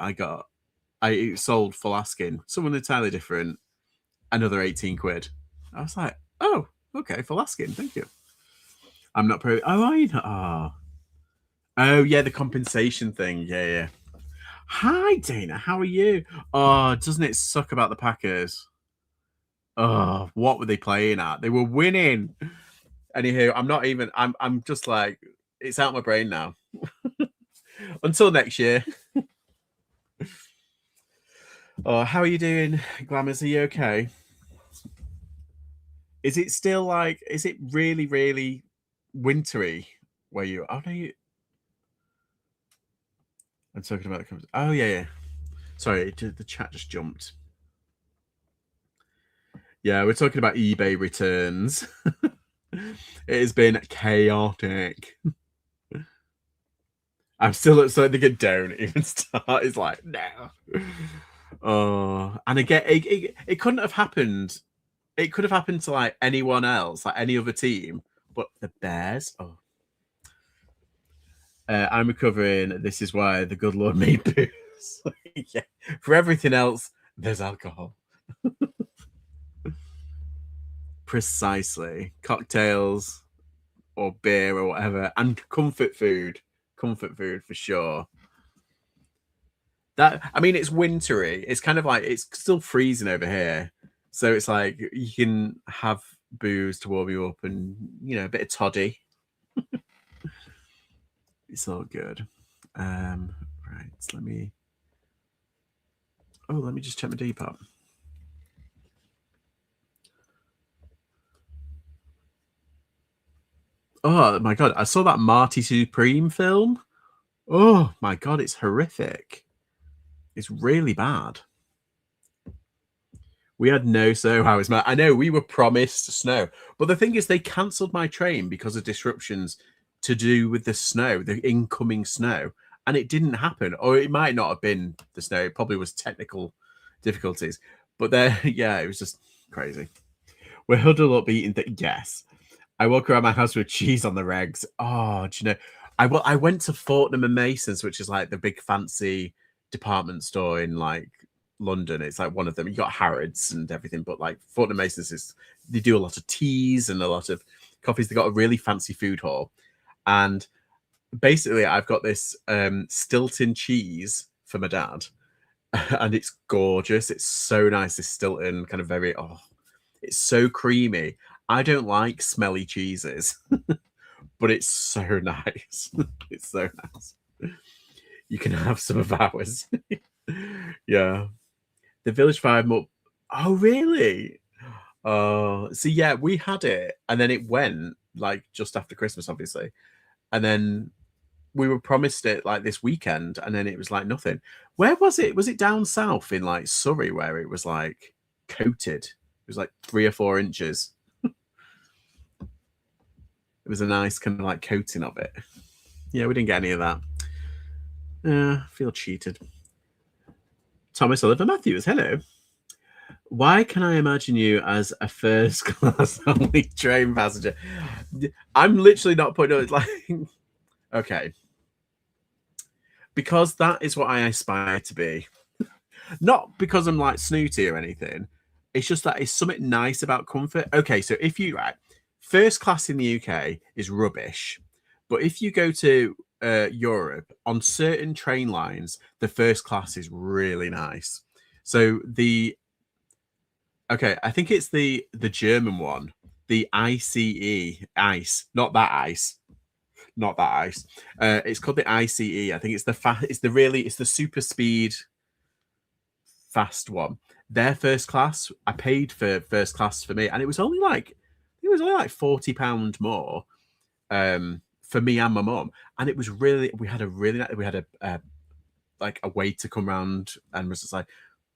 I sold full asking, someone entirely different, another 18 quid. I was like, oh, okay, full asking. Thank you. I'm not pro. Oh, are you not? Oh, yeah, the compensation thing. Yeah. Hi, Dana. How are you? Oh, doesn't it suck about the Packers? Oh, what were they playing at? They were winning. Anywho, I'm just like, it's out of my brain now. Until next year. Oh, how are you doing, Glamours? Are you okay? Is it still like, is it really, really wintry where you? Oh, no, I'm talking about the. Oh, yeah. Sorry, the chat just jumped. Yeah, we're talking about eBay returns. It has been chaotic. I'm still so they get don't even start. It's like no. Oh, and again, it couldn't have happened. It could have happened to like anyone else, like any other team, but the Bears. Oh, I'm recovering. This is why the good Lord made booze. Yeah. For everything else, there's alcohol. Precisely, cocktails or beer or whatever, and comfort food for sure. That, I mean, it's wintry. It's kind of like, it's still freezing over here, so it's like you can have booze to warm you up, and a bit of toddy. It's all good. Right, let me just check my Depop. Oh my god, I saw that Marty Supreme film. Oh my god, it's horrific. It's really bad. We had no snow. I know we were promised snow, but the thing is, they cancelled my train because of disruptions to do with the snow, the incoming snow, and it didn't happen. Or it might not have been the snow. It probably was technical difficulties. But it was just crazy. We're huddled up eating. Yes, I walk around my house with cheese on the regs. Oh, do you know? I went to Fortnum and Masons, which is like the big fancy department store in like London. It's like one of them. You got Harrods and everything, but like Fortnum Masons they do a lot of teas and a lot of coffees. They got a really fancy food hall, and basically I've got this Stilton cheese for my dad, and it's gorgeous. It's so nice. This Stilton kind of it's so creamy. I don't like smelly cheeses, but it's so nice. It's so nice. You can have some of ours. Yeah. The Village 5 more. Oh, really? Oh, so yeah, we had it, and then it went like just after Christmas, obviously, and then we were promised it like this weekend, and then it was like nothing. Where was it? Was it down south in like Surrey where it was like coated? It was like 3 or 4 inches. It was a nice kind of like coating of it. Yeah, we didn't get any of that. I feel cheated. Thomas Oliver Matthews, hello. Why can I imagine you as a first class only train passenger? I'm literally not putting it like, okay. Because that is what I aspire to be. Not because I'm like snooty or anything. It's just that it's something nice about comfort. Okay, so if you, right, first class in the UK is rubbish. But if you go to Europe, on certain train lines, the first class is really nice. So I think it's the German one, the ICE, not that ice, not that ice. It's called the ICE. I think it's the super speed fast one. Their first class, I paid for first class for me, and it was only like £40 more for me and my mum, and it was really we had a like a waiter come round and was just like,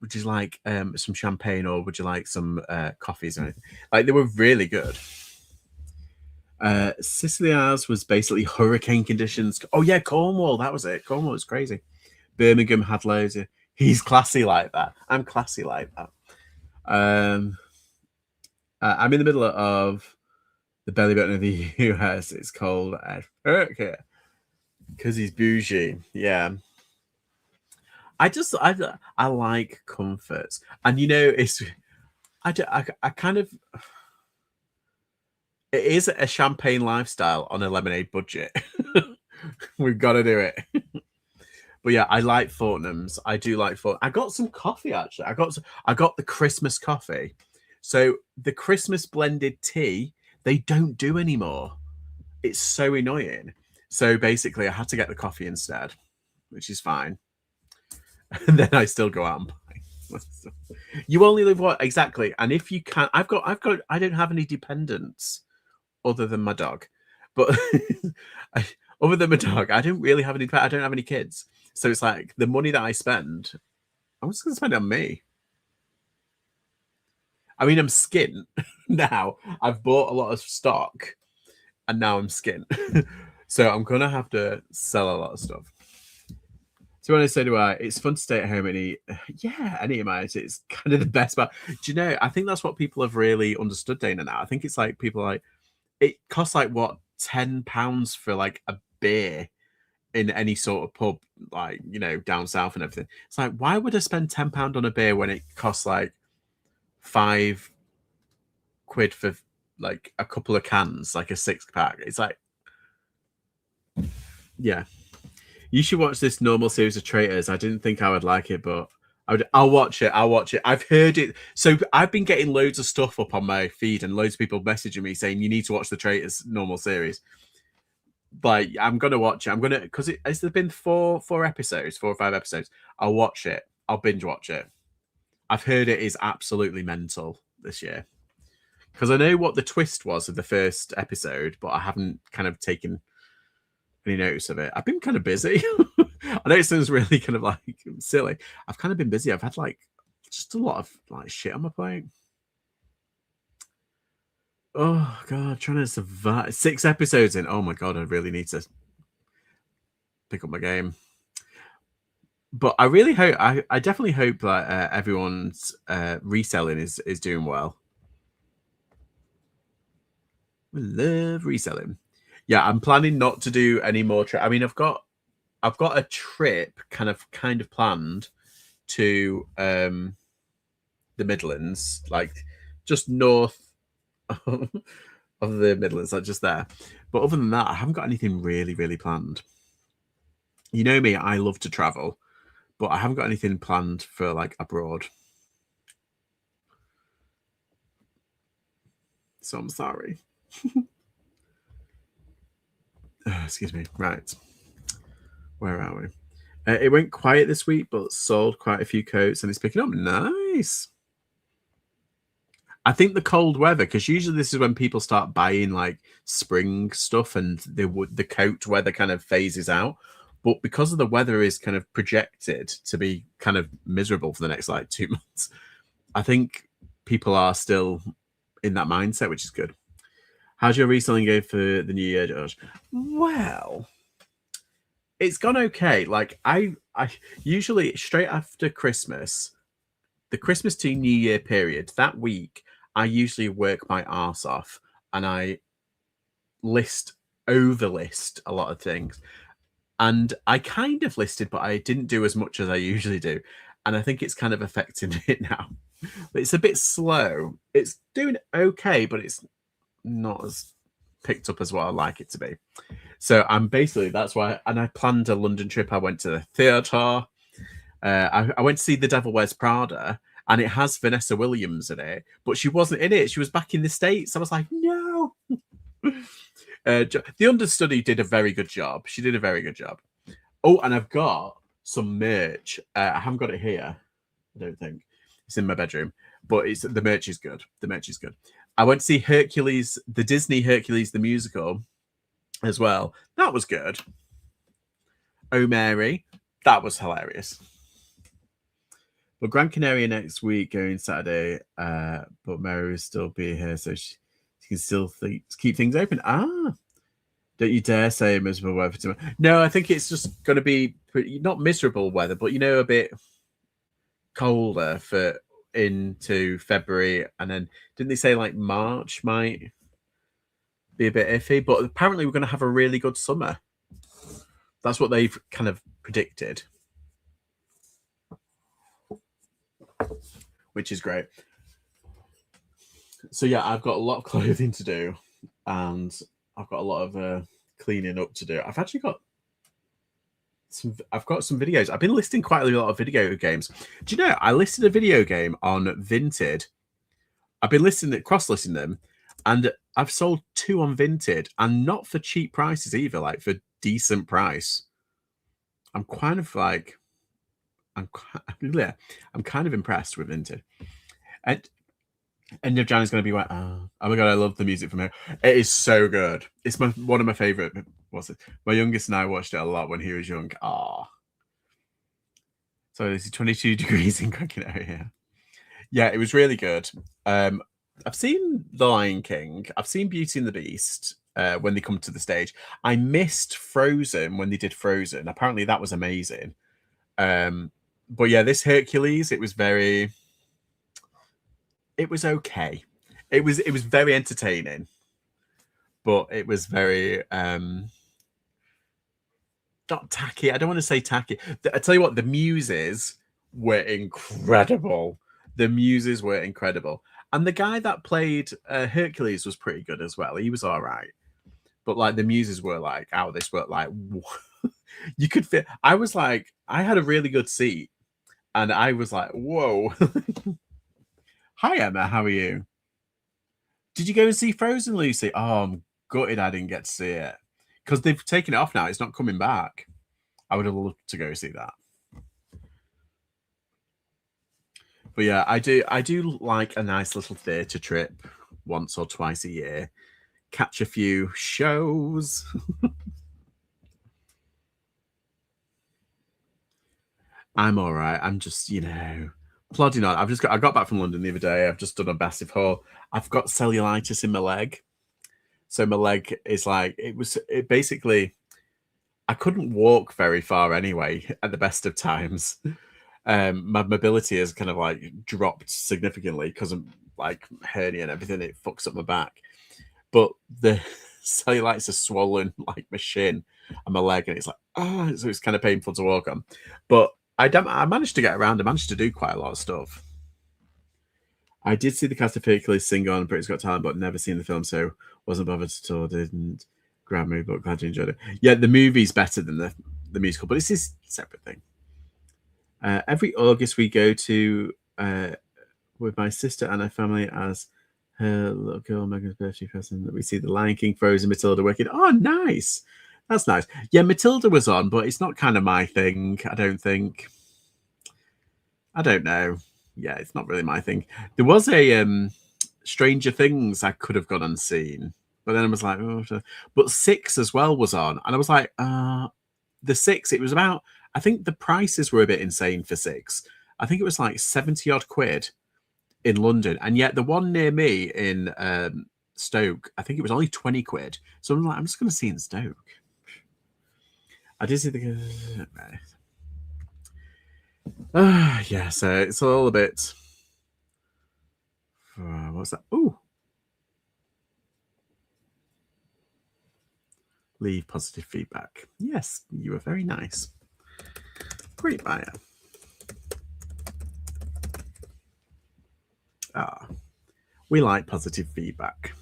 would you like some champagne or would you like some coffees or anything? Like they were really good. Sicily ours was basically hurricane conditions. Oh yeah, Cornwall, that was it. Cornwall was crazy. Birmingham had loads of. He's classy like that. I'm classy like that. I'm in the middle of the belly button of the US. It's called Africa because he's bougie. Yeah. I like comforts, and I kind of it is a champagne lifestyle on a lemonade budget. We've got to do it. But yeah, I like Fortnum's. I do like Fort. I got some coffee actually. I got the Christmas coffee. So the Christmas blended tea they don't do anymore. It's so annoying. So basically, I had to get the coffee instead, which is fine. And then I still go out and buy. You only live what exactly? And if you can, I don't have any dependents other than my dog, but other than my dog, I don't really have any. I don't have any kids, so it's like the money that I spend, I'm just going to spend it on me. I mean, I'm skint now. I've bought a lot of stock, and now I'm skint, so I'm gonna have to sell a lot of stuff. So when I say it's fun to stay at home and eat. Yeah, and eat them out. It's kind of the best. But do you know? I think that's what people have really understood, Dana. Now I think it's like people like it costs like what £10 for like a beer in any sort of pub, like down south and everything. It's like why would I spend £10 on a beer when it costs like £5 for like a couple of cans, like a 6-pack? It's like, yeah. You should watch this normal series of Traitors. I didn't think I would like it, but I'll watch it. I'll watch it. I've heard it. So I've been getting loads of stuff up on my feed and loads of people messaging me saying you need to watch the Traitors normal series. Like I'm gonna watch it. I'm gonna because has there been 4 episodes, 4 or 5 episodes? I'll watch it. I'll binge watch it. I've heard it is absolutely mental this year because I know what the twist was of the first episode, but I haven't kind of taken any notice of it. I've been kind of busy. I know it sounds really kind of like silly. I've kind of been busy. I've had like just a lot of like shit on my plate. Oh god, trying to survive 6 episodes in. Oh my god, I really need to pick up my game. But I really hope I definitely hope that everyone's reselling is doing well. We love reselling. Yeah, I'm planning not to do any more. I mean, I've got a trip kind of planned to the Midlands, like just north of the Midlands, like just there. But other than that, I haven't got anything really, really planned. You know me, I love to travel, but I haven't got anything planned for like abroad. So I'm sorry. Excuse me. Right. Where are we? It went quiet this week, but sold quite a few coats and it's picking up. Nice. I think the cold weather, because usually this is when people start buying like spring stuff and the coat weather kind of phases out. But because of the weather is kind of projected to be kind of miserable for the next like 2 months, I think people are still in that mindset, which is good. How's your reselling game for the new year, George? Well, It's gone okay. Like I usually straight after Christmas, the Christmas to New Year period, that week, I usually work my arse off and I overlist a lot of things. And I kind of listed, but I didn't do as much as I usually do. And I think it's kind of affecting it now. But it's a bit slow. It's doing okay, but it's not as picked up as what I'd like it to be. So I'm basically, that's why, and I planned a London trip. I went to the theatre. I went to see The Devil Wears Prada, and it has Vanessa Williams in it, but she wasn't in it. She was back in the States. I was like, no. The understudy did a very good job. She did a very good job. Oh, and I've got some merch. I haven't got it here. I don't think it's in my bedroom, but the merch is good. The merch is good. I went to see Hercules, the Disney Hercules the musical, as well. That was good. Oh Mary, that was hilarious. But Gran Canaria next week, going Saturday. But Mary will still be here, so she can still keep things open. Don't you dare say miserable weather tomorrow. No, I think it's just going to be not miserable weather, but a bit colder for into February, and then didn't they say like March might be a bit iffy? But apparently we're going to have a really good summer. That's what they've kind of predicted, which is great. So yeah, I've got a lot of clothing to do, and I've got a lot of cleaning up to do. I've actually got some videos. I've been listing quite a lot of video games. Do you know I listed a video game on Vinted? I've been cross-listing them, and I've sold 2 on Vinted, and not for cheap prices either, like for decent price. I'm kind of like, I'm kind of impressed with Vinted. And End of Jan is going to be like, oh my god, I love the music from here. It is so good. It's one of my favorite. What's it? My youngest and I watched it a lot when he was young. So this is 22 degrees in Gran Canaria. Yeah, it was really good. I've seen The Lion King. I've seen Beauty and the Beast when they come to the stage. I missed Frozen when they did Frozen. Apparently that was amazing. But yeah, this Hercules, it was okay. It was very entertaining, but it was very not tacky. I don't want to say tacky. I tell you what, the muses were incredible. And the guy that played Hercules was pretty good as well. He was all right. But like the muses were like out of this world. Like you could fit. I was like, I had a really good seat, and I was like, whoa. Hi Emma, how are you? Did you go and see Frozen, Lucy? Oh, I'm gutted I didn't get to see it because they've taken it off now. It's not coming back. I would have loved to go see that. But yeah, I do like a nice little theatre trip once or twice a year. Catch a few shows. I'm all right. I'm just, plodding on. I got back from London the other day. I've just done a massive haul. I've got cellulitis in my leg. So my leg is like, it basically, I couldn't walk very far anyway at the best of times. My mobility has kind of like dropped significantly because of like hernia and everything. It fucks up my back. But the cellulitis is swollen like my shin and my leg, and it's like, so it's kind of painful to walk on. But I managed to get around. I managed to do quite a lot of stuff. I did see the cast of Hercules sing on Britain's Got Talent, but never seen the film, so wasn't bothered at all. Didn't grab me, but glad you enjoyed it. Yeah, the movie's better than the musical, but it's this separate thing. Every August we go to with my sister and her family as her little girl Megan's birthday present. We see The Lion King, Frozen, Matilda, Wicked. Oh, nice. That's nice. Yeah, Matilda was on, but it's not kind of my thing, I don't think. I don't know. Yeah, it's not really my thing. There was a Stranger Things I could have gone and seen, but then I was like, but 6 as well was on, and I was like, the 6. It was about. I think the prices were a bit insane for 6. I think it was like 70 odd quid in London, and yet the one near me in Stoke, I think it was only 20 quid. So I'm like, I'm just going to see in Stoke. I did see the. Yeah, so it's a little bit. What's that? Ooh. Leave positive feedback. Yes, you were very nice. Great buyer. We like positive feedback.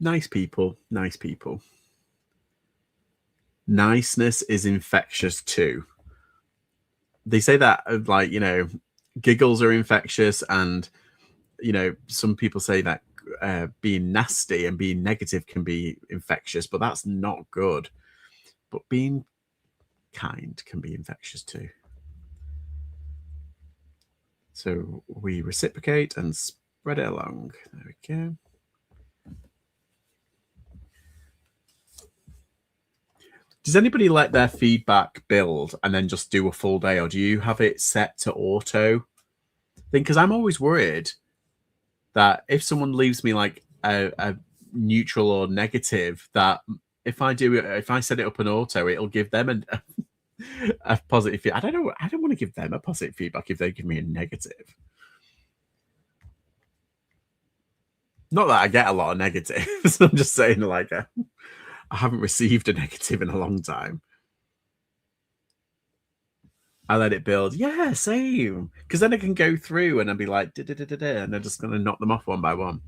Nice people, nice people. Niceness is infectious too. They say that, like, giggles are infectious, and some people say that being nasty and being negative can be infectious, but that's not good. But being kind can be infectious too. So we reciprocate and spread it along. There we go. Does anybody let their feedback build and then just do a full day, or do you have it set to auto thing? Because I'm always worried that if someone leaves me like a neutral or negative, that if I set it up an auto, it'll give them a positive feedback. I don't want to give them a positive feedback if they give me a negative. Not that I get a lot of negatives. I'm just saying, like, I haven't received a negative in a long time. I let it build. Yeah, same. Because then I can go through and I'll be like, and I'm just going to knock them off one by one.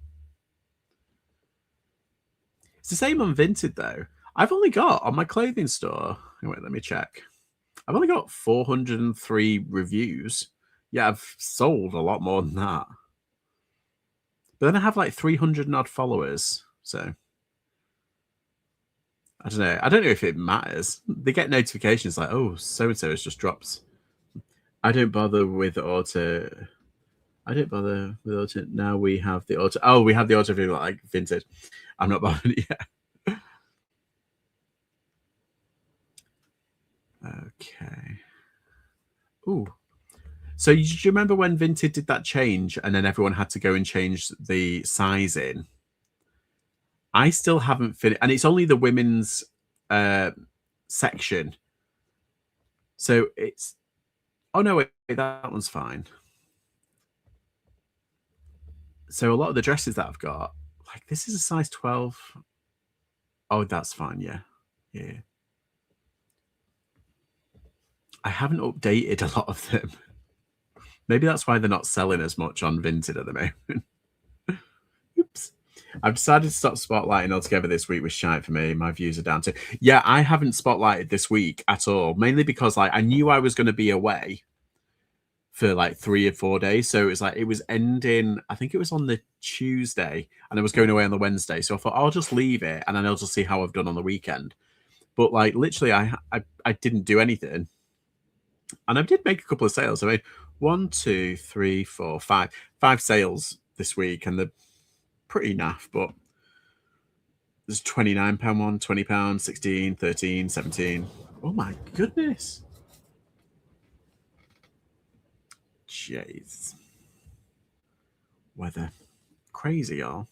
It's the same on Vinted, though. I've only got on my clothing store. Wait, let me check. I've only got 403 reviews. Yeah, I've sold a lot more than that. But then I have like 300 and odd followers. So I don't know. I don't know if it matters. They get notifications like, oh, so-and-so has just dropped. I don't bother with auto. Now we have the auto. Oh, we have the auto review like Vinted. I'm not bothered yet. Okay. Ooh. So do you remember when Vinted did that change and then everyone had to go and change the sizing? I still haven't finished, and it's only the women's section. So it's, oh no, wait, that one's fine. So a lot of the dresses that I've got, like this is a size 12. Oh, that's fine. Yeah. Yeah. I haven't updated a lot of them. Maybe that's why they're not selling as much on Vinted at the moment. Oops. I've decided to stop spotlighting altogether this week, was shite for me. My views are down to. Yeah, I haven't spotlighted this week at all, mainly because like I knew I was going to be away for like 3 or 4 days. So it was like it was ending, I think it was on the Tuesday, and I was going away on the Wednesday. So I thought I'll just leave it and then I'll just see how I've done on the weekend. But like literally I didn't do anything. And I did make a couple of sales. I mean, 1, 2, 3, 4, 5 sales this week, and they're pretty naff, but there's £29 one, £20, 16, 13, 17. Oh my goodness. Jeez. Weather. Crazy, y'all.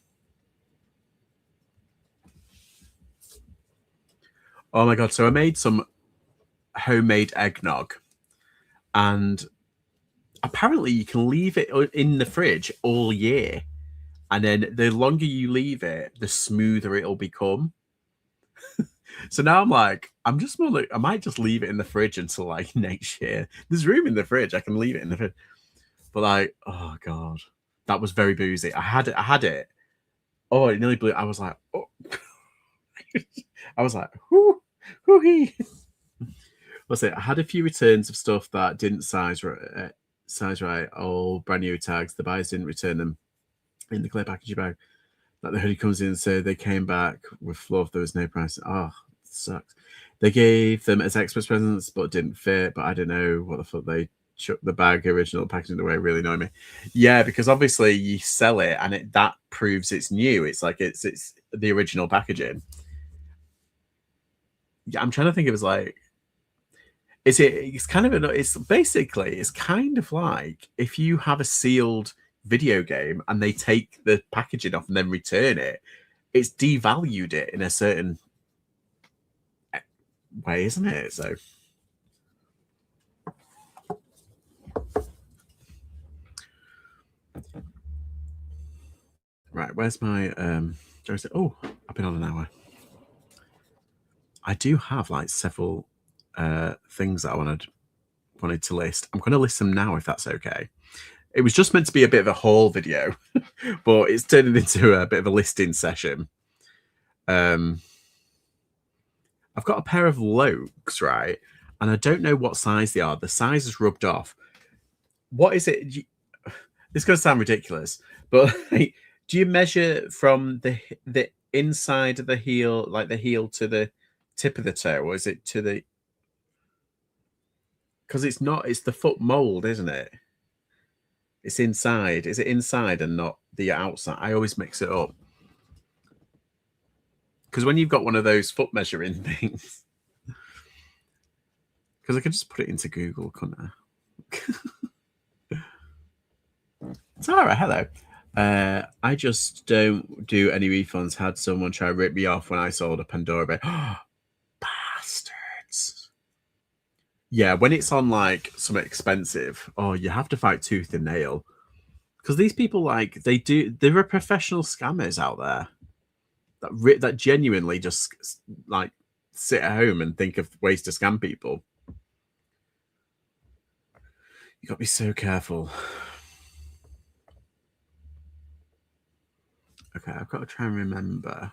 Oh my god, so I made some homemade eggnog, and apparently you can leave it in the fridge all year, and then the longer you leave it, the smoother it'll become. So now I'm like, I'm just more like, I might just leave it in the fridge until like next year. There's room in the fridge. I can leave it in the fridge. But like, oh god, that was very boozy. I had it. Oh, it nearly blew. I was like, oh. I was like, hoo-hee. What's it? I had a few returns of stuff that didn't size right. All brand new tags. The buyers didn't return them in the clear packaging bag. Like the hoodie comes in, so they came back with fluff. There was no price. Oh, it sucks. They gave them as Xmas presents, but didn't fit. But I don't know what the fuck they chucked the bag original packaging away. Really annoyed me. Yeah, because obviously you sell it, and that proves it's new. It's like it's the original packaging. Yeah, I'm trying to think. It was like, it's kind of it's basically it's kind of like if you have a sealed video game and they take the packaging off and then return it, it's devalued it in a certain way, isn't it? So right, where's my oh, I've been on an hour. I do have like several things that I wanted to list. I'm going to list them now if that's okay. It was just meant to be a bit of a haul video, but it's turning into a bit of a listing session. I've got a pair of Lokes, right? And I don't know what size they are. The size is rubbed off. What is it? It's going to sound ridiculous, but like, do you measure from the inside of the heel, like the heel to the tip of the toe, or is it to the? Because it's not. It's the foot mold, isn't it? It's inside. Is it inside and not the outside? I always mix it up. Because when you've got one of those foot measuring things, because I could just put it into Google, couldn't I? Tara, hello. I just don't do any refunds. Had someone try to rip me off when I sold a Pandora bed. Bastards. Yeah, when it's on like something expensive, oh, you have to fight tooth and nail. Because these people, like, there are professional scammers out there that genuinely just like sit at home and think of ways to scam people. You got to be so careful. Okay, I've got to try and remember.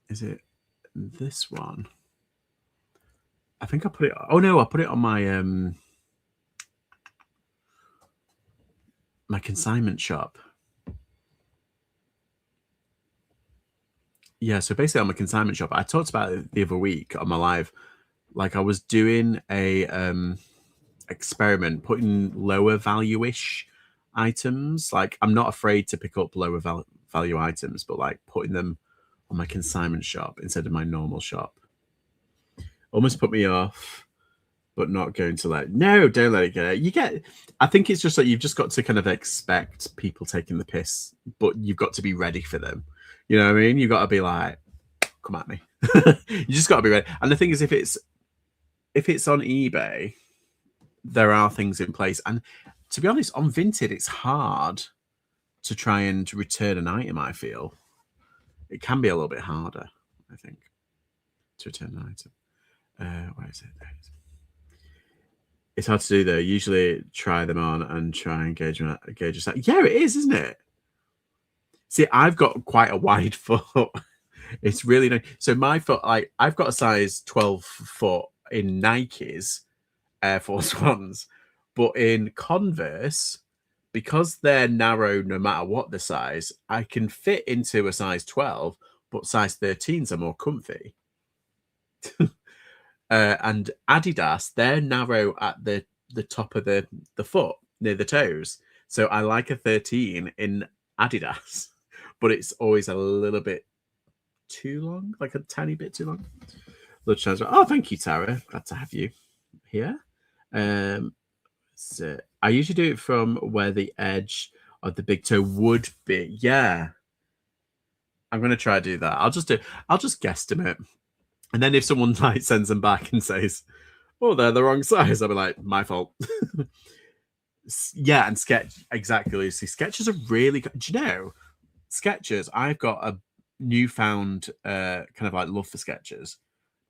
Is it this one? I think I put it. Oh no, I put it on my my consignment shop. Yeah, so basically on my consignment shop, I talked about it the other week on my live. Like I was doing a experiment, putting lower value-ish items. Like I'm not afraid to pick up lower value items, but like putting them on my consignment shop instead of my normal shop. Almost put me off, but not going to don't let it go. I think it's just like you've just got to kind of expect people taking the piss, but you've got to be ready for them. You know what I mean? You've got to be like, come at me. You just got to be ready. And the thing is, if it's on eBay, there are things in place. And to be honest, on Vinted, it's hard to try and return an item, I feel. It can be a little bit harder, I think, to return an item. Where is it? There it is. It's hard to do, though. Usually try them on and try and gauge a size. Yeah, it is, isn't it? See, I've got quite a wide foot. It's really nice. So my foot, like, I've got a size 12 foot in Nikes, Air Force Ones, but in Converse, because they're narrow no matter what the size, I can fit into a size 12, but size 13s are more comfy. And Adidas, they're narrow at the top of the foot near the toes. So I like a 13 in Adidas, but it's always a little bit too long, like a tiny bit too long. Oh, thank you, Tara. Glad to have you here. So I usually do it from where the edge of the big toe would be. Yeah. I'm gonna try to do that. I'll just guesstimate. And then if someone like sends them back and says, "Oh, they're the wrong size," I'll be like, "My fault." Yeah, and Skechers, exactly, Lucy. Skechers are really good. Do you know, Skechers? I've got a newfound kind of like love for Skechers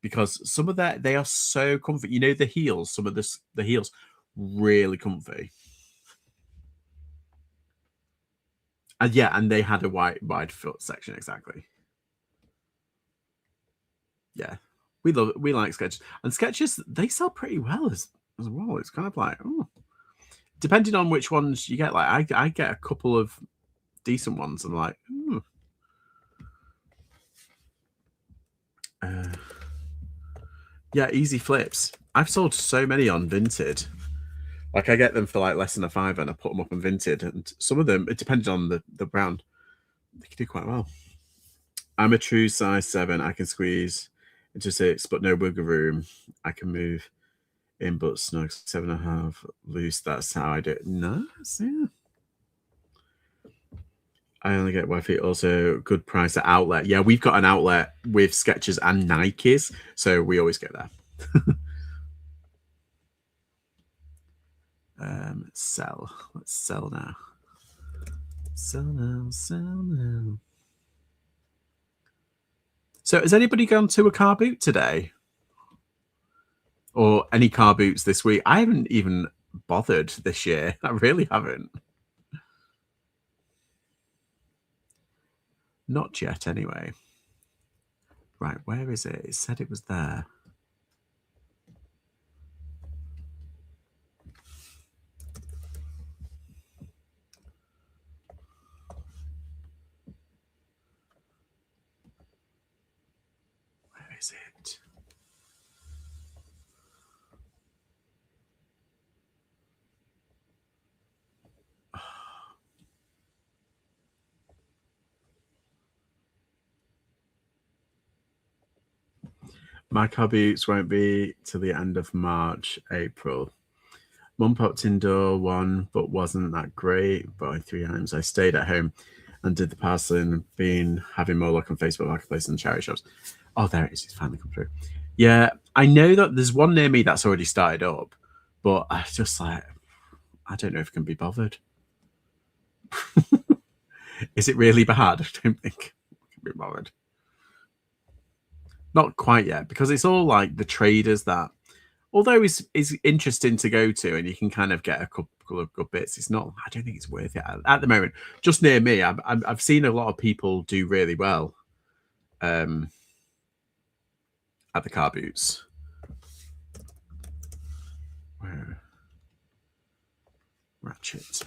because some of they are so comfy. You know, the heels, some of the heels, really comfy. And yeah, and they had a wide foot section, exactly. Yeah, we like Skechers, and Skechers they sell pretty well as well. It's kind of like, oh, depending on which ones you get. Like I get a couple of decent ones, and like, ooh. Yeah, easy flips. I've sold so many on Vinted. Like I get them for like less than a £5, and I put them up on Vinted, and some of them, it depends on the brand, they can do quite well. I'm a true size 7. I can squeeze into 6, but no wiggle room. I can move in, but snug 7.5 loose. That's how I do it. Nice, yeah. I only get Wi-Fi. Also, good price at outlet. Yeah, we've got an outlet with Skechers and Nikes, so we always get there. Sell. Let's sell now. Sell now. Sell now. So, has anybody gone to a car boot today, or any car boots this week? I haven't even bothered this year. I really haven't. Not yet, anyway. Right, where is it? It said it was there. Where is it? My car boots won't be till the end of March, April. Mum popped indoor one, but wasn't that great. By 3 times, I stayed at home and did the parceling. Been having more luck on Facebook Marketplace and charity shops. Oh, there it is. It's finally come through. Yeah, I know that there's one near me that's already started up, but I just like, I don't know if I can be bothered. Is it really bad? I don't think I can be bothered. Not quite yet, because it's all like the traders that, although it's interesting to go to and you can kind of get a couple of good bits, it's not, I don't think it's worth it at the moment. Just near me, I've seen a lot of people do really well at the car boots. Where? Ratchet.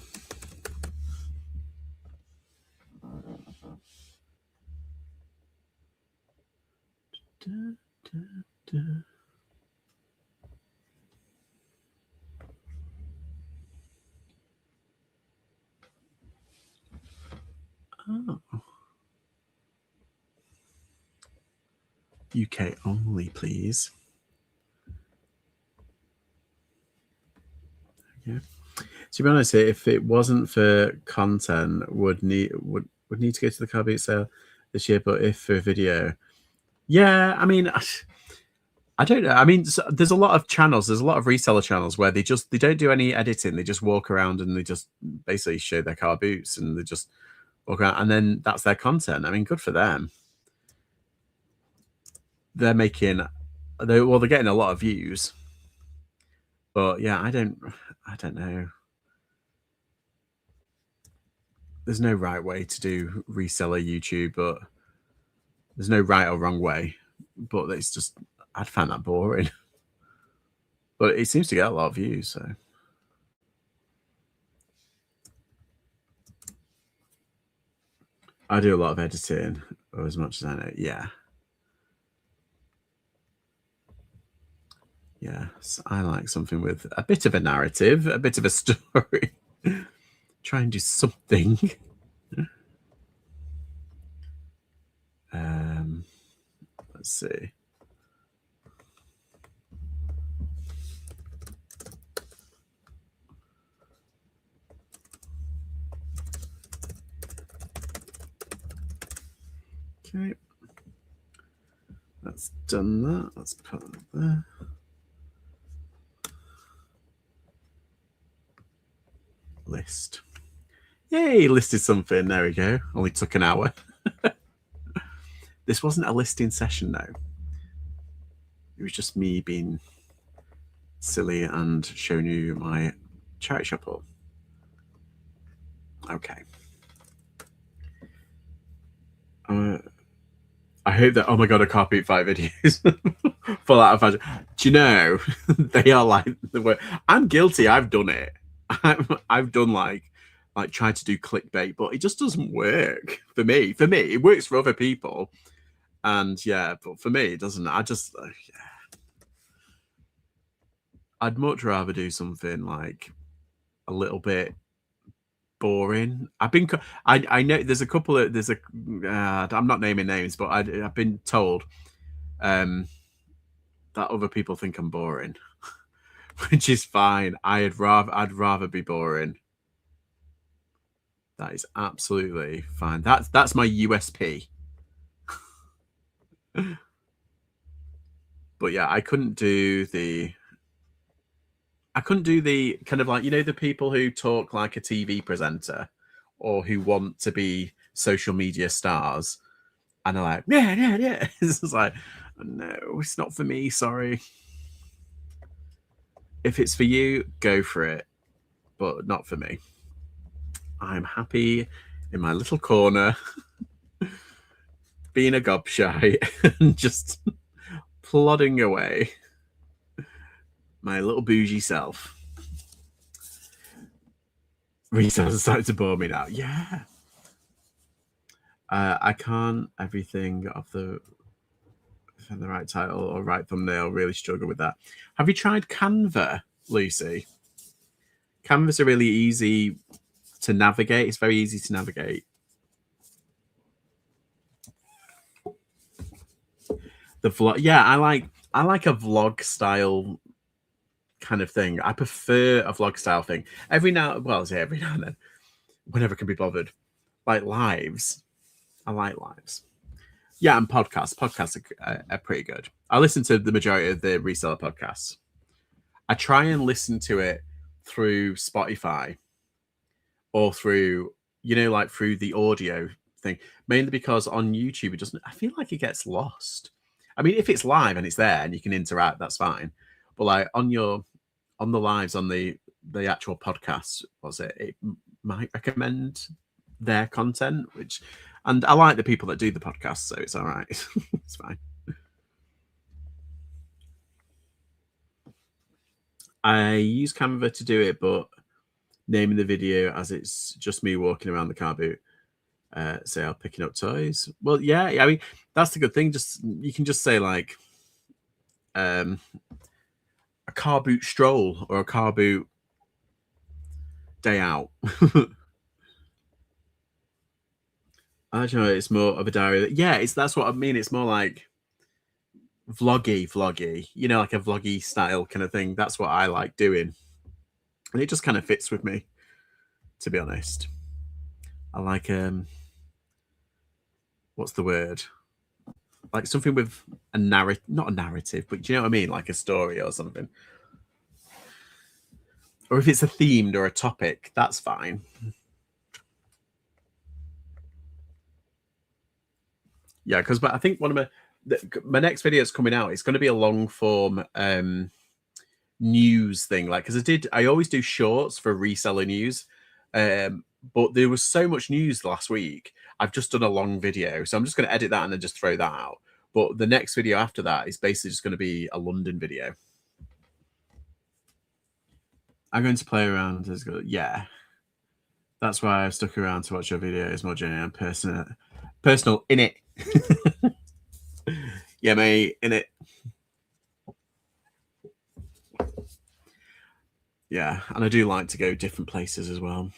Da, da, da. Oh. UK only, please. Yeah. To be honest, if it wasn't for content, would need to go to the car boot sale this year. But if for video, yeah, I mean, I don't know. I mean, there's a lot of channels. There's a lot of reseller channels where they don't do any editing. They just walk around and they just basically show their car boots and they just walk around, and then that's their content. I mean, good for them. They're making, they're getting a lot of views. But yeah, I don't know. There's no right way to do reseller YouTube, but there's no right or wrong way. But it's just, I'd find that boring. But it seems to get a lot of views, so. I do a lot of editing, or as much as I know. Yeah. Yes, I like something with a bit of a narrative, a bit of a story. Try and do something. Let's see. Okay. That's done that. Let's put that there. List. Yay, listed something. There we go. Only took an hour. This wasn't a listing session, though. It was just me being silly and showing you my charity shop haul. Okay. I hope that, oh my god, I can't beat 5 videos for that. Do you know, they are like the word. I'm guilty. I've done it. I've done like tried to do clickbait, but it just doesn't work for me. For me, it works for other people. And yeah, but for me, it doesn't. I just, yeah. I'd much rather do something like a little bit boring. I know there's a couple of, I'm not naming names, but I've been told that other people think I'm boring, which is fine. I'd rather be boring. That is absolutely fine. That's my USP. But yeah, I couldn't do the kind of like, you know, the people who talk like a TV presenter or who want to be social media stars and are like, yeah. It's just like, no, it's not for me. Sorry. If it's for you, go for it, but not for me. I'm happy in my little corner, being a gobshite and just plodding away. My little bougie self. Resellers starting to bore me now. Yeah. I can't everything of the right title or right thumbnail. Really struggle with that. Have you tried Canva, Lucy? Canva's are really easy to navigate. It's very easy to navigate. The vlog, yeah, I like a vlog style kind of thing. I prefer a vlog style thing. Every now and then, whenever I can be bothered. Like lives. I like lives. Yeah, and podcasts. Podcasts are pretty good. I listen to the majority of the Reseller podcasts. I try and listen to it through Spotify or through, you know, like through the audio thing, mainly because on YouTube, it doesn't, I feel like it gets lost. I mean, if it's live and it's there and you can interact, that's fine. But like on the lives, on the actual podcast, it might recommend their content, and I like the people that do the podcast, so it's all right. It's fine. I use Canva to do it, but naming the video as it's just me walking around the car boot. Say I'm picking up toys. Well, yeah, I mean that's the good thing. Just you can just say like a car boot stroll or a car boot day out. I don't know. It's more of a diary. Yeah, that's what I mean. It's more like vloggy. You know, like a vloggy style kind of thing. That's what I like doing, and it just kind of fits with me. To be honest, I like what's the word? Like something with a narrative, not a narrative, but do you know what I mean? Like a story or something. Or if it's a themed or a topic, that's fine. Yeah, because I think one of my next video is coming out. It's going to be a long form news thing. Like, because I always do shorts for reseller news, but there was so much news last week. I've just done a long video, so I'm just going to edit that and then just throw that out. But the next video after that is basically just going to be a London video. I'm going to play around. Yeah, that's why I've stuck around to watch your video. It's more genuine, personal in it. Yeah, mate, in it. Yeah, and I do like to go different places as well.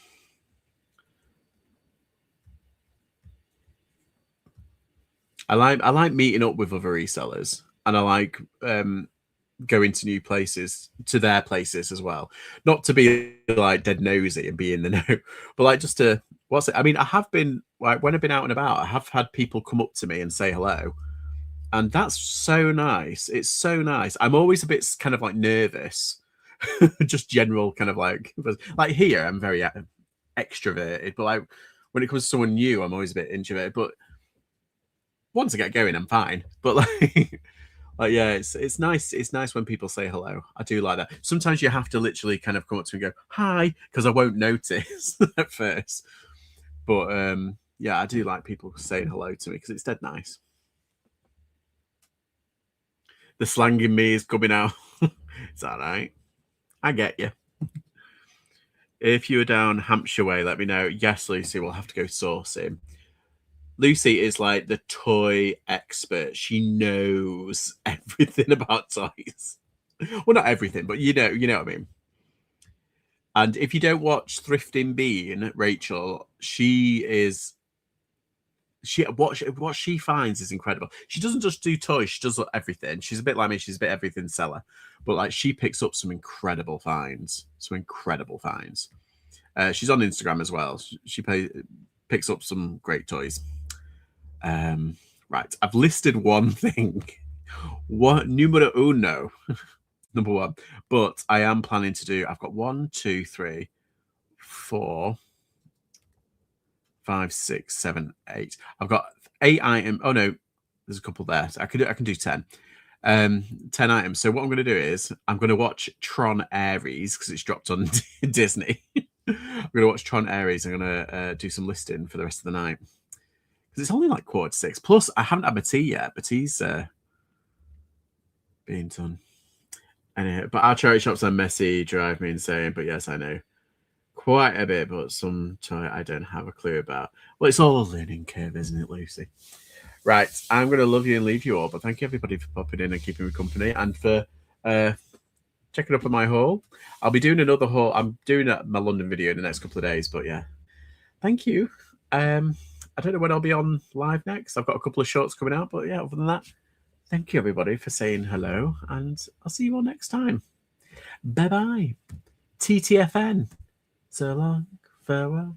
I like meeting up with other resellers, and I like going to new places, to their places as well. Not to be like dead nosy and be in the know, but like just to I mean, I have been like when I've been out and about, I have had people come up to me and say hello, and that's so nice. It's so nice. I'm always a bit kind of like nervous, just general kind of like here I'm very extroverted, but like when it comes to someone new, I'm always a bit introverted. But once I get going, I'm fine. But like yeah, it's nice. It's nice when people say hello. I do like that. Sometimes you have to literally kind of come up to me and go hi because I won't notice at first. But yeah, I do like people saying hello to me because it's dead nice. The slang in me is coming out. It's all right. I get you. If you were down Hampshire way, let me know. Yes, Lucy, we'll have to go sourcing. Lucy is like the toy expert. She knows everything about toys. Well, not everything, but you know what I mean. And if you don't watch Thrifting Bean, Rachel, what she finds is incredible. She doesn't just do toys; she does everything. She's a bit like me; she's a bit everything seller, but like she picks up some incredible finds. She's on Instagram as well. She picks up some great toys. Right, I've listed one thing. What numero uno, number one. But I am planning to do. I've got 1, 2, 3, 4, 5, 6, 7, 8. I've got 8 items. Oh no, there's a couple there. So I can do 10. 10 items. So what I'm going to do is I'm going to watch Tron Ares because it's dropped on Disney. I'm going to watch Tron Ares. I'm going to do some listing for the rest of the night because it's only like 5:45. Plus, I haven't had my tea yet. But tea's being done. Anyway, but our charity shops are messy, drive me insane. But yes, I know quite a bit, but some toy I don't have a clue about. Well, it's all a learning curve, isn't it, Lucy? Right, I'm going to love you and leave you all, but thank you everybody for popping in and keeping me company and for checking up on my haul. I'll be doing another haul. I'm doing my London video in the next couple of days, but yeah, thank you. I don't know when I'll be on live next. I've got a couple of shorts coming out, but yeah, other than that, thank you everybody for saying hello, and I'll see you all next time. Bye-bye. TTFN. So long. Farewell.